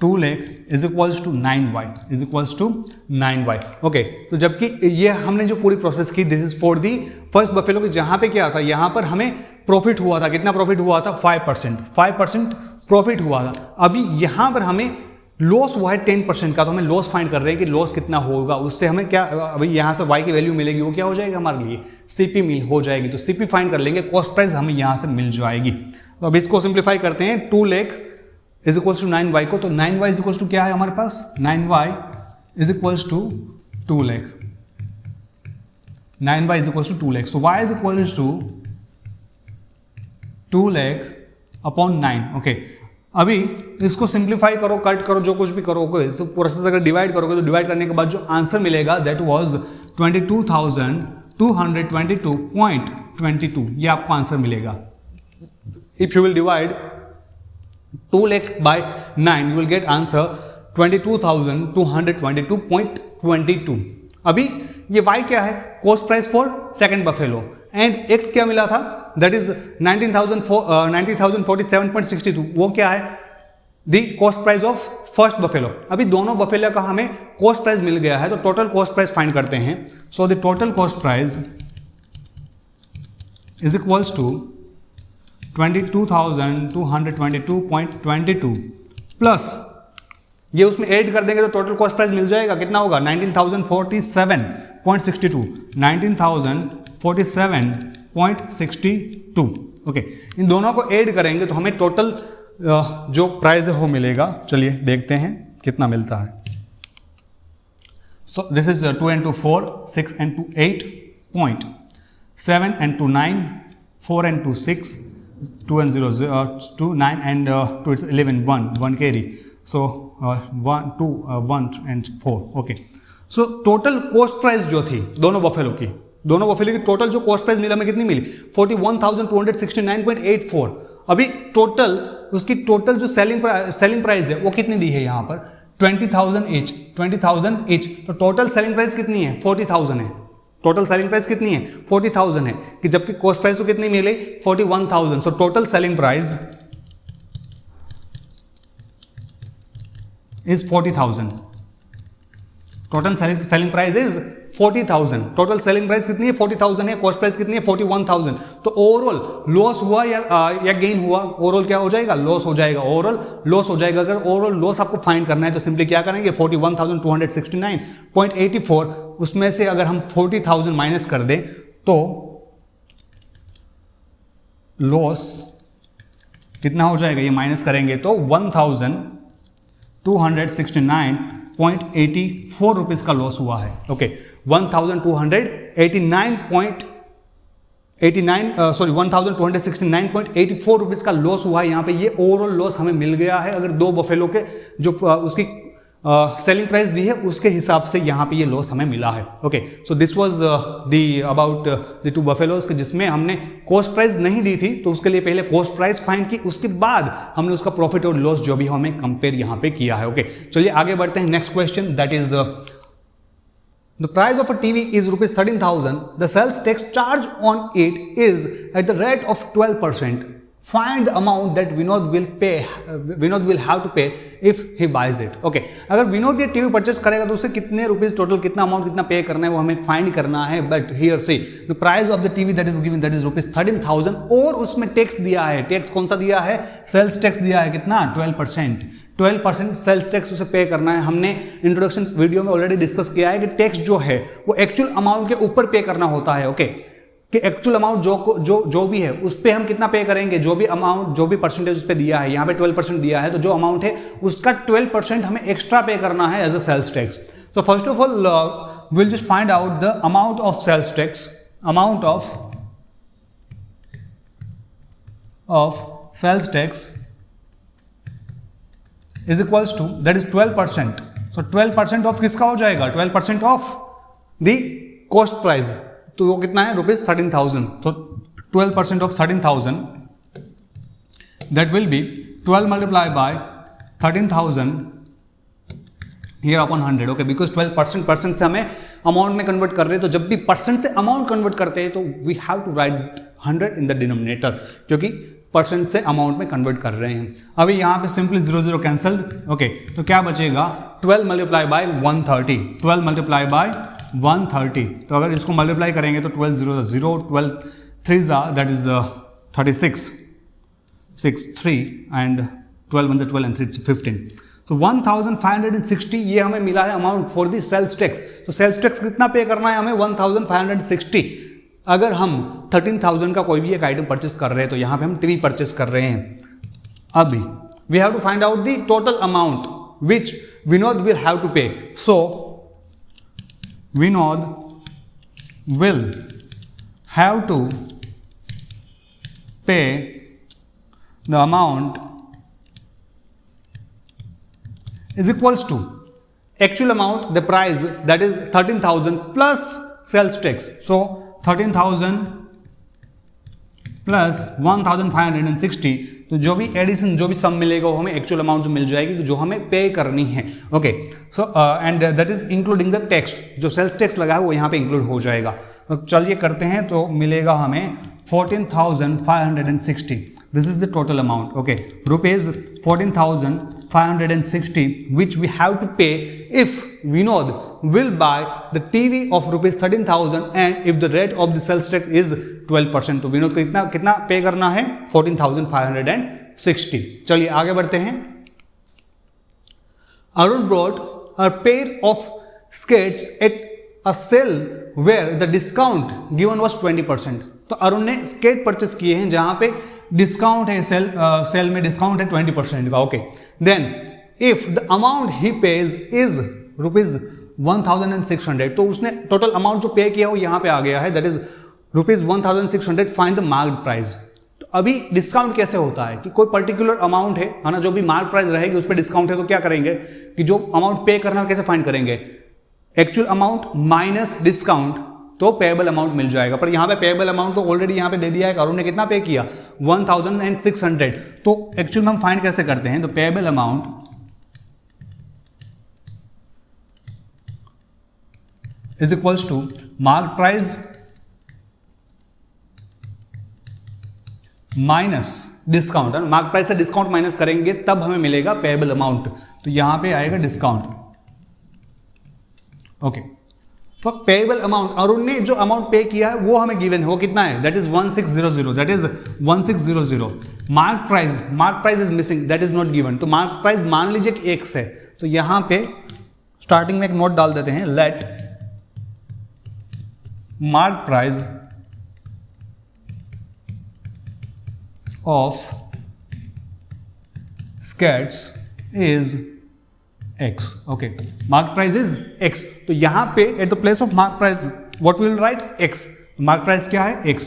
2 lakh is equals to 9y, is equals to 9y. Okay, तो जबकि ये हमने जो पूरी प्रोसेस की, this is for the first buffalo की, जहां पे क्या था? यहां पर हमें प्रॉफिट हुआ था. कितना प्रॉफिट हुआ था? 5% प्रॉफिट हुआ था. अभी यहां पर हमें लॉस हुआ है 10% का, तो हमें लॉस फाइंड कर रहे हैं कि लॉस कितना होगा. उससे हमें क्या, अभी यहां से y की वैल्यू मिलेगी, वो क्या हो जाएगा हमारे लिए? CP मिल हो जाएगी. तो CP फाइंड कर लेंगे, कॉस्ट प्राइस हमें यहां से मिल जाएगी. तो अब इसको सिंप्लीफाई करते हैं. 2 lakh is equals to 9y को. तो 9y इज इक्वल्स टू क्या है हमारे पास? 9y is equals to 2 lakh. 9y is equals to 2 lakh. So y is equals to 2 lakh upon 9. Okay, अभी इसको सिंप्लीफाई करो, कट करो, जो कुछ भी करोगे, इस प्रोसेस अगर डिवाइड करोगे तो डिवाइड करने के बाद जो आंसर मिलेगा दैट वाज 22,222.22. ये आपको आंसर मिलेगा. If you will divide 2 lakh by 9, you will get answer 22,222.22. अभी ये y क्या है? Cost price for second buffalo. And x क्या मिला था? That is 19,047.62. वो क्या है? दी cost price of first buffalo. अभी दोनों बफेलो का हमें कॉस्ट प्राइस मिल गया है, तो टोटल कॉस्ट प्राइस फाइंड करते हैं. So the total cost price is equals to 22,222.22 plus ये उसमें ऐड कर देंगे तो टोटल कॉस्ट प्राइस मिल जाएगा, कितना होगा 19,047.62 19,047.62। ओके, इन दोनों को ऐड करेंगे तो हमें टोटल जो प्राइस है वो मिलेगा। चलिए देखते हैं कितना मिलता है। सो this is 2 and 2 4, 6 and 2 8, 7 and 2 9, 4 and 2 6, 2 and 0 2 9 and 2 it's 11 1 carry, so 1 2 1 and 4। Okay, so total cost price जो थी दोनों बफेलो की टोटल जो कॉस्ट प्राइस मिला हमें कितनी मिली 41,269.84। अभी टोटल उसकी टोटल जो सेलिंग प्राइस है वो कितनी दी है यहाँ पर 20,000 ईच। तो टोटल सेलिंग प्राइस कितनी है 40,000 है। टोटल सेलिंग प्राइस कितनी है 40,000 है कि जबकि कॉस्ट प्राइस तो कितनी मिली 41,000। So total selling price is 40,000। Total selling price is 40,000। Total selling price कितनी है 40,000 है, कॉस्ट प्राइस कितनी है 41,000। तो ओवरऑल लॉस हुआ या गेन हुआ, ओवरऑल क्या हो जाएगा लॉस हो जाएगा, ओवरऑल लॉस हो जाएगा। अगर ओवरऑल लॉस आपको फाइंड करना है तो सिंपली क्या करेंगे 41,269.84 उसमें से अगर हम 40,000 माइनस कर दें तो लॉस कितना हो जाएगा, ये माइनस करेंगे तो 1,269.84 रुपीज का लॉस हुआ है। ओके, 1,269.84 रुपीज का लॉस हुआ है यहाँ पे। ये ओवरऑल लॉस हमें मिल गया है अगर दो बफेलो के जो उसकी सेलिंग प्राइस दी है उसके हिसाब से यहाँ पे ये लॉस हमें मिला है। Okay, so this was about the two buffaloes जिसमें हमने कॉस्ट प्राइस नहीं दी थी तो उसके लिए पहले कॉस्ट प्राइस फाइंड की, उसके बाद हमने उसका प्रॉफिट और लॉस जो भी हमें कंपेयर यहाँ पे किया है। ओके, चलिए आगे बढ़ते हैं। Next question that is the price of a TV is rupees 13,000. The sales tax charge on it is at the rate of 12%. Find the amount that Vinod will have to pay if he buys it. Okay, अगर विनोद ये TV purchase करेगा तो उसे कितने rupees total कितना amount कितना pay करना है वो हमें फाइंड करना है। बट हियर से the price of the TV that is given that is rupees 13,000 और उसमें टैक्स दिया है। टैक्स कौन सा दिया है, सेल्स टैक्स दिया है कितना 12% सेल्स टैक्स उसे पे करना है। हमने इंट्रोडक्शन वीडियो में ऑलरेडी डिस्कस किया है कि टैक्स जो है वो एक्चुअल अमाउंट के ऊपर पे करना होता है। ओके, कि एक्चुअल अमाउंट जो भी है उस पे हम कितना पे करेंगे, जो भी अमाउंट जो भी परसेंटेज उस पे दिया है, यहाँ पे 12% दिया है तो जो अमाउंट है उसका 12% हमें एक्स्ट्रा पे करना है as a sales tax. So first of all will just find out the amount of sales tax. Amount of sales tax is equals to that is 12%. So 12% of किसका हो जाएगा 12% of the cost price, तो वो कितना है rupees 13,000। तो 12% of 13,000 that will B 12 multiply by 13,000 here upon 100। Okay, because 12% से हमें अमाउंट में कन्वर्ट कर रहे हैं तो जब भी परसेंट से अमाउंट कन्वर्ट करते हैं तो we have to write 100 in the denominator क्योंकि परसेंट से अमाउंट में कन्वर्ट कर रहे हैं। अभी यहाँ पे सिंपली 0 कैंसल्ड। ओके, तो क्या बचेगा 12 मल्टीप्लाई बाय 130। 12 मल्टीप्लाई बाय 130, तो अगर इसको मल्टीप्लाई करेंगे तो 12 0 0, 12 3 दैट इज 36 6 3 एंड 12 1 12 एंड 3 15। तो 1,560 ये हमें मिला है amount for the sales tax. तो सेल्स टैक्स कितना पे करना है हमें 1,560। अगर हम 13,000 का कोई भी एक आइटम परचेस कर रहे हैं तो यहाँ पे हम टीवी परचेस कर रहे हैं। अभी we have to find out the total amount which Vinod will have to pay. So Vinod will have to pay the amount is equals to actual amount, the price that is 13,000 plus sales tax. So 13,000 plus 1,560, तो जो भी addition जो भी सम मिलेगा वो हमें actual amount जो मिल जाएगी जो हमें पे करनी है। Okay, so and that is including the tax, जो सेल्स टैक्स लगा है वो यहाँ पे इंक्लूड हो जाएगा। तो चलिए करते हैं, तो मिलेगा हमें 14,560। This is the total amount. Okay, rupees 14,560 which we have to pay if Vinod will buy the TV of rupees 13,000 and if the rate of the sales tax is 12%, तो विनोद को कितना पे करना है 14,560। चलिए आगे बढ़ते हैं। Arun brought a pair of skates at a sale where the discount given was 20%। तो अरुण ने स्केट परचेस किए हैं जहां पे डिस्काउंट है, सेल में डिस्काउंट है 20% का। Okay, then if the amount he pays is rupees 1,600, तो उसने टोटल अमाउंट जो पे किया वो यहाँ पे आ गया है, that is rupees 1,600, find the marked price. तो अभी डिस्काउंट कैसे होता है कि कोई पर्टिकुलर अमाउंट है ना, जो भी मार्क प्राइस रहेगी उस पर डिस्काउंट है, तो क्या करेंगे कि जो अमाउंट पे करना है कैसे फाइंड करेंगे, एक्चुअल अमाउंट माइनस डिस्काउंट, तो पेएबल अमाउंट मिल जाएगा। पर यहाँ पे पेएबल अमाउंट तो ऑलरेडी यहाँ पे दे दिया है, अरुण ने कितना पे किया 1,600, तो एक्चुअल में हम फाइंड कैसे करते हैं, तो payable amount is equals to mark price minus discount. Mark price से डिस्काउंट माइनस करेंगे तब हमें मिलेगा पेएबल अमाउंट, तो यहां पे आएगा डिस्काउंट। ओके, तो पेएबल अमाउंट अरुण ने जो अमाउंट पे किया है वो हमें गिवन है, वो कितना है, that is 1600, that is 1600। Mark price is missing, that is not given, तो मार्क प्राइस मान लीजिए कि x है, तो यहां पे स्टार्टिंग में एक नोट डाल देते हैं, let mark price of skates is x। Okay, mark price is x, तो यहां पे at the place of mark price what will write x, mark price क्या है x,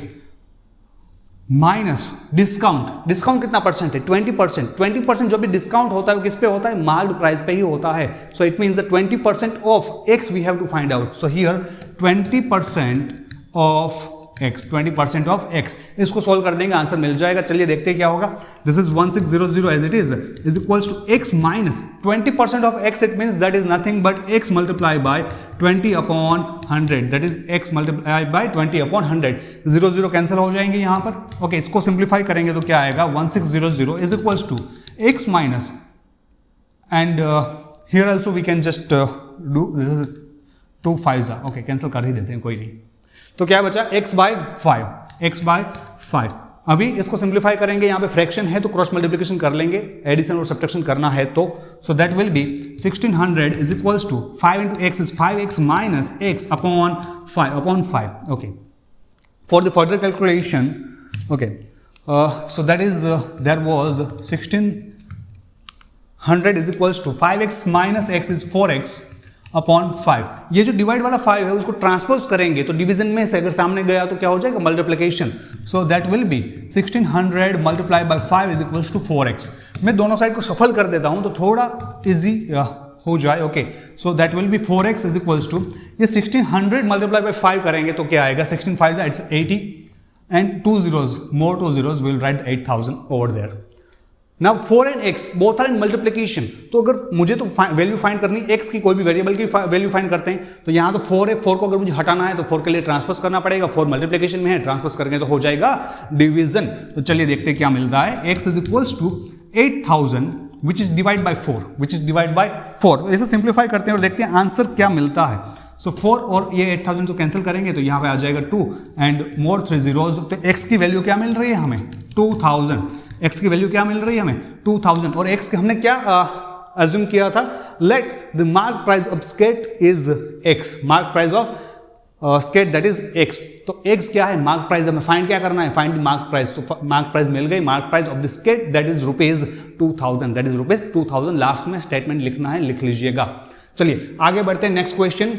माइनस डिस्काउंट। डिस्काउंट कितना परसेंट है 20%। 20% जो भी डिस्काउंट होता है वो किस पे होता है, मार्क्ड प्राइस पे ही होता है। So it means the 20% of x we have to find out. So here 20% of x, 20% of x, इसको सॉल्व कर देंगे, आंसर मिल जाएगा। चलिए देखते हैं क्या होगा। दिस इज 1600 as it is equals to x minus 20% of x, it means that is nothing but x multiply by 20/100, that is x multiply by 20/100। 0 0 cancel हो जाएंगे यहाँ पर। ओके, इसको सिंप्लीफाई करेंगे तो क्या आएगा, 1600 is equals to x minus, and here also we can just do this is 2 5। Okay, cancel कर ही देते हैं, कोई नहीं। तो क्या बचा x बाय 5। अभी इसको सिंप्लीफाई करेंगे, यहाँ पे फ्रैक्शन है तो क्रॉस मल्टीप्लिकेशन कर लेंगे, एडिशन और सब्ट्रैक्शन करना है तो। So that will be 1600 is equals to 5 into x is 5x minus x upon 5। Okay, for the further calculation, okay, so that is there was 1600 is equals to 5x minus x is 4x upon 5। ये जो divide वाला 5 है उसको transpose करेंगे तो division में से अगर सामने गया तो क्या हो जाएगा, multiplication. So that will be 1600 multiply by 5 is equals to 4x। मैं दोनों साइड को सफल कर देता हूं तो थोड़ा इजी हो जाए। Okay, so that will be 4x is equals to, ये 1600 मल्टीप्लाई बाय 5 करेंगे तो क्या आएगा, 16 5 it's 80 and 2 zeros, more 2 zeros, will write 8000 over there. Now 4 and x both are in multiplication, तो अगर मुझे तो वैल्यू फाइंड करनी x की, कोई भी वेरिएबल की वैल्यू फाइंड करते हैं, तो यहाँ तो 4 है, 4 को अगर मुझे हटाना है तो 4 के लिए ट्रांसपोज करना पड़ेगा, 4 मल्टीप्लिकेशन में है, ट्रांसपोज करेंगे तो हो जाएगा डिवीजन। तो चलिए देखते हैं क्या मिलता है, x is equals to 8000 which is divide by 4, तो इसे सिंप्लीफाई करते हैं और देखते हैं आंसर क्या मिलता है। सो 4 और ये 8000 को कैंसिल करेंगे तो यहाँ पे आ जाएगा 2 एंड मोर 3 zeros, तो x की वैल्यू क्या मिल रही है हमें 2000, x की वैल्यू क्या मिल रही है हमें 2000, और x के हमने क्या अज्यूम किया था, let the mark price of skate is x, mark price of skate that is x। तो x क्या है, मार्क प्राइस, हमें फाइंड क्या करना है, फाइंड मार्क प्राइस। तो मार्क प्राइस मिल गई, mark price of the skate that is rupees 2000, that is rupees 2000। Last में स्टेटमेंट लिखना है, लिख लीजिएगा। चलिए आगे बढ़ते हैं, next question.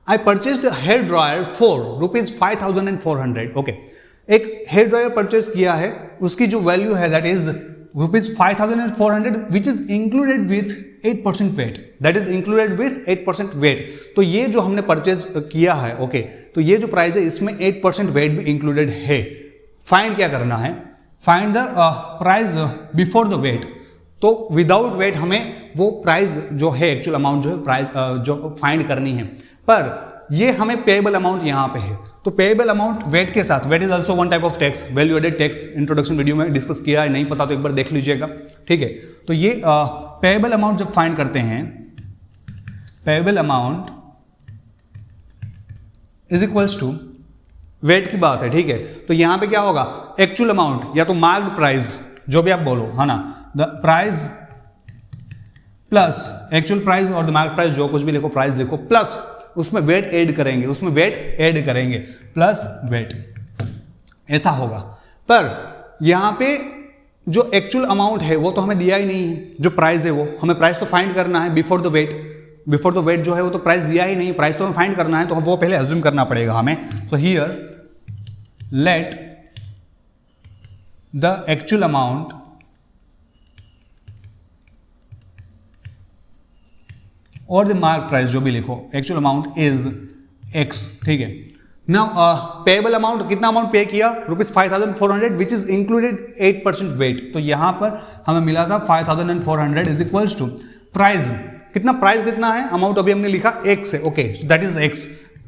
I purchased a hair dryer for ₹5,400। Okay, एक हेयर ड्रायर परचेज किया है, उसकी जो वैल्यू है that is ₹5,400 which is included with 8% VAT, that is included with 8% wait. तो ये जो हमने परचेज किया है, ओके, तो ये जो प्राइस है इसमें 8% वेट भी इंक्लूडेड है। फाइंड क्या करना है, find the price before the wait. तो विदाउट वेट हमें वो प्राइस जो है, एक्चुअल अमाउंट जो है प्राइस जो फाइंड करनी है, पर ये हमें पेएबल अमाउंट यहाँ पे है। तो पेएबल अमाउंट वेट के साथ, VAT is also one type of tax, value added tax, introduction video में डिस्कस किया है, नहीं पता तो एक बार देख लीजिएगा, ठीक है। तो ये पेएबल अमाउंट जब फाइंड करते हैं payable amount is equals to VAT की बात है, ठीक है। तो यहां पे क्या होगा, एक्चुअल अमाउंट या तो मार्क्ड प्राइस, जो भी आप बोलो, है ना, the price plus actual price और द मार्क्ड प्राइस, जो कुछ भी लिखो, प्राइस लिखो, प्लस उसमें वेट ऐड करेंगे, उसमें वेट ऐड करेंगे, प्लस वेट, ऐसा होगा। पर यहां पे जो एक्चुअल अमाउंट है वो तो हमें दिया ही नहीं है, जो प्राइस है वो हमें प्राइस तो फाइंड करना है before the VAT. Before the VAT जो है वो तो प्राइस दिया ही नहीं, प्राइस तो हमें फाइंड करना है, तो वो पहले अज्यूम करना पड़ेगा हमें। So here let the actual amount और द मार्क प्राइस, जो भी लिखो, एक्चुअल अमाउंट इज एक्स, ठीक है। नाउ पेएबल अमाउंट, कितना अमाउंट पे किया, ₹5,400 विच इज इंक्लूडेड 8% वेट। तो यहां पर हमें मिला था 5,400 इज इक्वल्स टू प्राइस, कितना प्राइस कितना है, अमाउंट अभी हमने लिखा x है, okay, so that is x,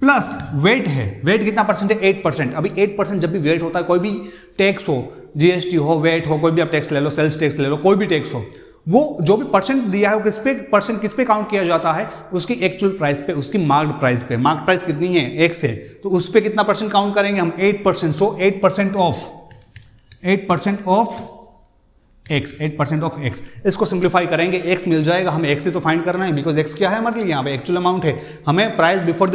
plus VAT है, वेट कितना परसेंट है, 8%। अभी 8% जब भी वेट होता है, कोई भी टैक्स हो, जीएसटी हो, वेट हो, कोई भी आप टैक्स ले लो, सेल्स टैक्स ले लो, कोई भी टैक्स हो, वो जो भी परसेंट दिया है वो किस पे काउंट किया जाता है, उसकी एक्चुअल प्राइस पे, उसकी मार्क्ड प्राइस पे। मार्क्ड प्राइस कितनी है, x है, तो उस पे कितना परसेंट काउंट करेंगे हम, 8%। सो 8% ऑफ x, 8% ऑफ x। इसको सिंप्लीफाई करेंगे, x मिल जाएगा हमें, x से तो फाइंड करना है, बिकॉज x क्या है हमारे लिए यहाँ पे, एक्चुअल अमाउंट है। हमें प्राइस बिफोर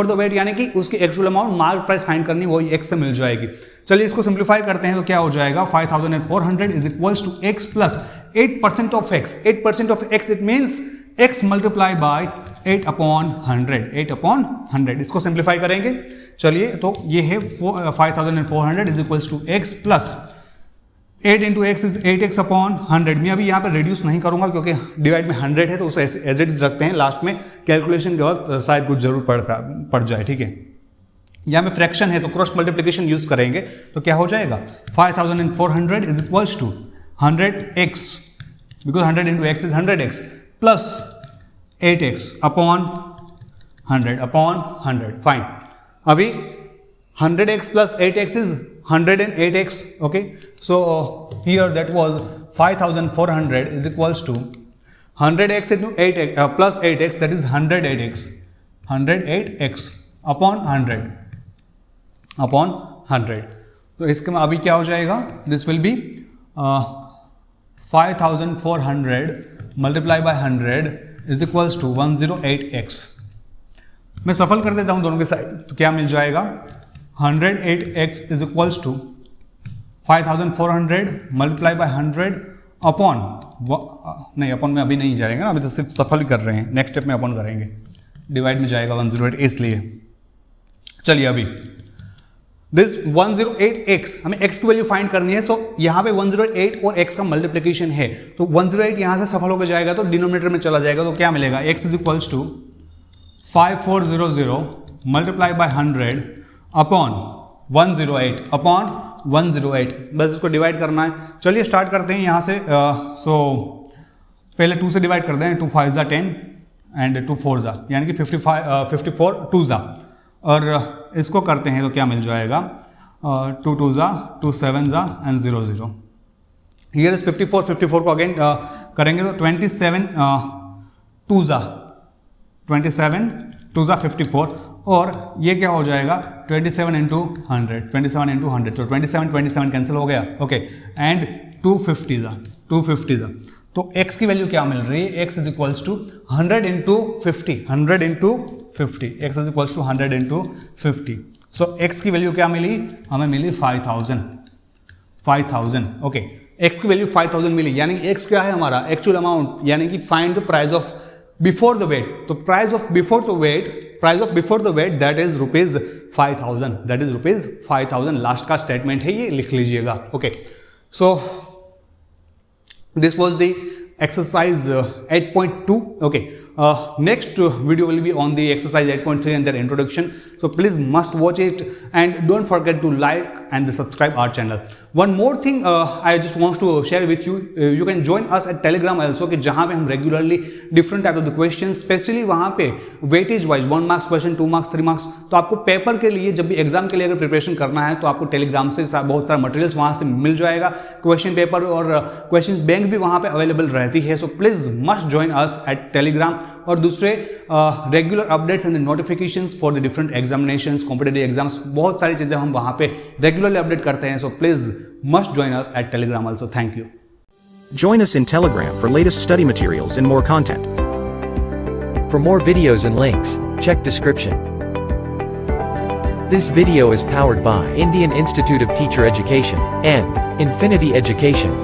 द वेट यानी कि उसकी actual amount mark price find करनी, वही x से मिल जाएगी। चलिए इसको सिंप्लीफाई करते हैं, तो क्या हो जाएगा, 5,400 is equals to x plus 8% of x। 8% of x it means x multiply by 8/100। इसको सिंप्लीफाई करेंगे, चलिए, तो ये है 5,400 is equals to x plus 8 into x is 8x/100। मैं अभी यहाँ पर रिड्यूस नहीं करूँगा क्योंकि डिवाइड में 100 है, तो उसे एज इट इज रखते हैं, लास्ट में कैलकुलेशन के वक्त शायद कुछ जरूर पड़ जाए, ठीक है। यहाँ में फ्रैक्शन है तो क्रॉस मल्टीप्लिकेशन यूज करेंगे, तो क्या हो जाएगा, 5,400 is equals to 100x, because 100 into x is 100x plus 8x/100 fine. अभी 100x plus 8x is 108x, okay, so here that was 5,400 is equals to 100x into 8x plus 8x, that is 108x upon 100। तो इसके में अभी क्या हो जाएगा, this will be 5,400 multiply by 100 is equals to 108x। मैं सफल कर देता हूँ दोनों के साइड, तो क्या मिल जाएगा, 108x is equals to 5,400 multiply by 100 upon, नहीं अपॉन में अभी नहीं जाएगा ना, अभी तो सिर्फ सफल ही कर रहे हैं, नेक्स्ट स्टेप में अपॉन करेंगे, डिवाइड में जाएगा 108 इसलिए। चलिए अभी दिस 108x, हमें x की वैल्यू फाइंड करनी है, तो यहाँ पे 108 और x का मल्टीप्लिकेशन है, तो 108 यहाँ से सफल होकर जाएगा तो डिनोमिनेटर में चला जाएगा, तो क्या मिलेगा, x is equals to 5400 multiply by 100 upon 108 बस इसको डिवाइड करना है। चलिए स्टार्ट करते हैं यहाँ से। सो पहले 2 से डिवाइड करते हैं, 2 5 ज़ा 10 एंड 2 4 ज़ा, यानी कि 54 2 ज़ा, और इसको करते हैं तो क्या मिल जाएगा, 2 2 ज़ा 2 7 ज़ा एंड 0 0। हियर इज 54 को अगेन करेंगे तो 27 2 ज़ा 54, और ये क्या हो जाएगा 27 इंटू 100, तो 27 कैंसिल हो गया, ओके, एंड 250 ज़ा, तो x की वैल्यू क्या मिल रही है, x is equals to 100 into 50, x is equals to 100 into 50। So x की वैल्यू क्या मिली, हमें मिली 5,000, ओके, x की वैल्यू 5,000 मिली, यानी कि x क्या है हमारा, एक्चुअल अमाउंट, यानी कि find the price of before the wait, तो price of before the weight that is ₹5,000, last का स्टेटमेंट है, ये लिख लीजिएगा, okay. So this was the exercise 8.2, okay. Next video will be on the exercise 8.3 and their introduction, so please must watch it and don't forget to like and subscribe our channel. One more thing I just want to share with you, you can join us at Telegram also, कि जहाँ पे हम regularly different type of the questions, specially वहाँ पे weightage wise 1 marks question, 2 marks, 3 marks, तो आपको paper के लिए जब भी एग्जाम के लिए अगर प्रिपरेशन करना है तो आपको टेलीग्राम से बहुत सारा मटेरियल्स वहाँ से मिल जाएगा, क्वेश्चन पेपर और क्वेश्चन बैंक भी वहाँ पे अवेलेबल रहती है, so please must join us at Telegram. और दूसरे regular updates and notifications for the different examinations, competitive exams, बहुत सारी चीज़ें हम वहाँ पे रेगुलरली अपडेट करते हैं. So please must join us at Telegram also. Thank you. Join us in Telegram for latest study materials and more content. For more videos and links, check description. This video is powered by Indian Institute of Teacher Education and Infinity Education.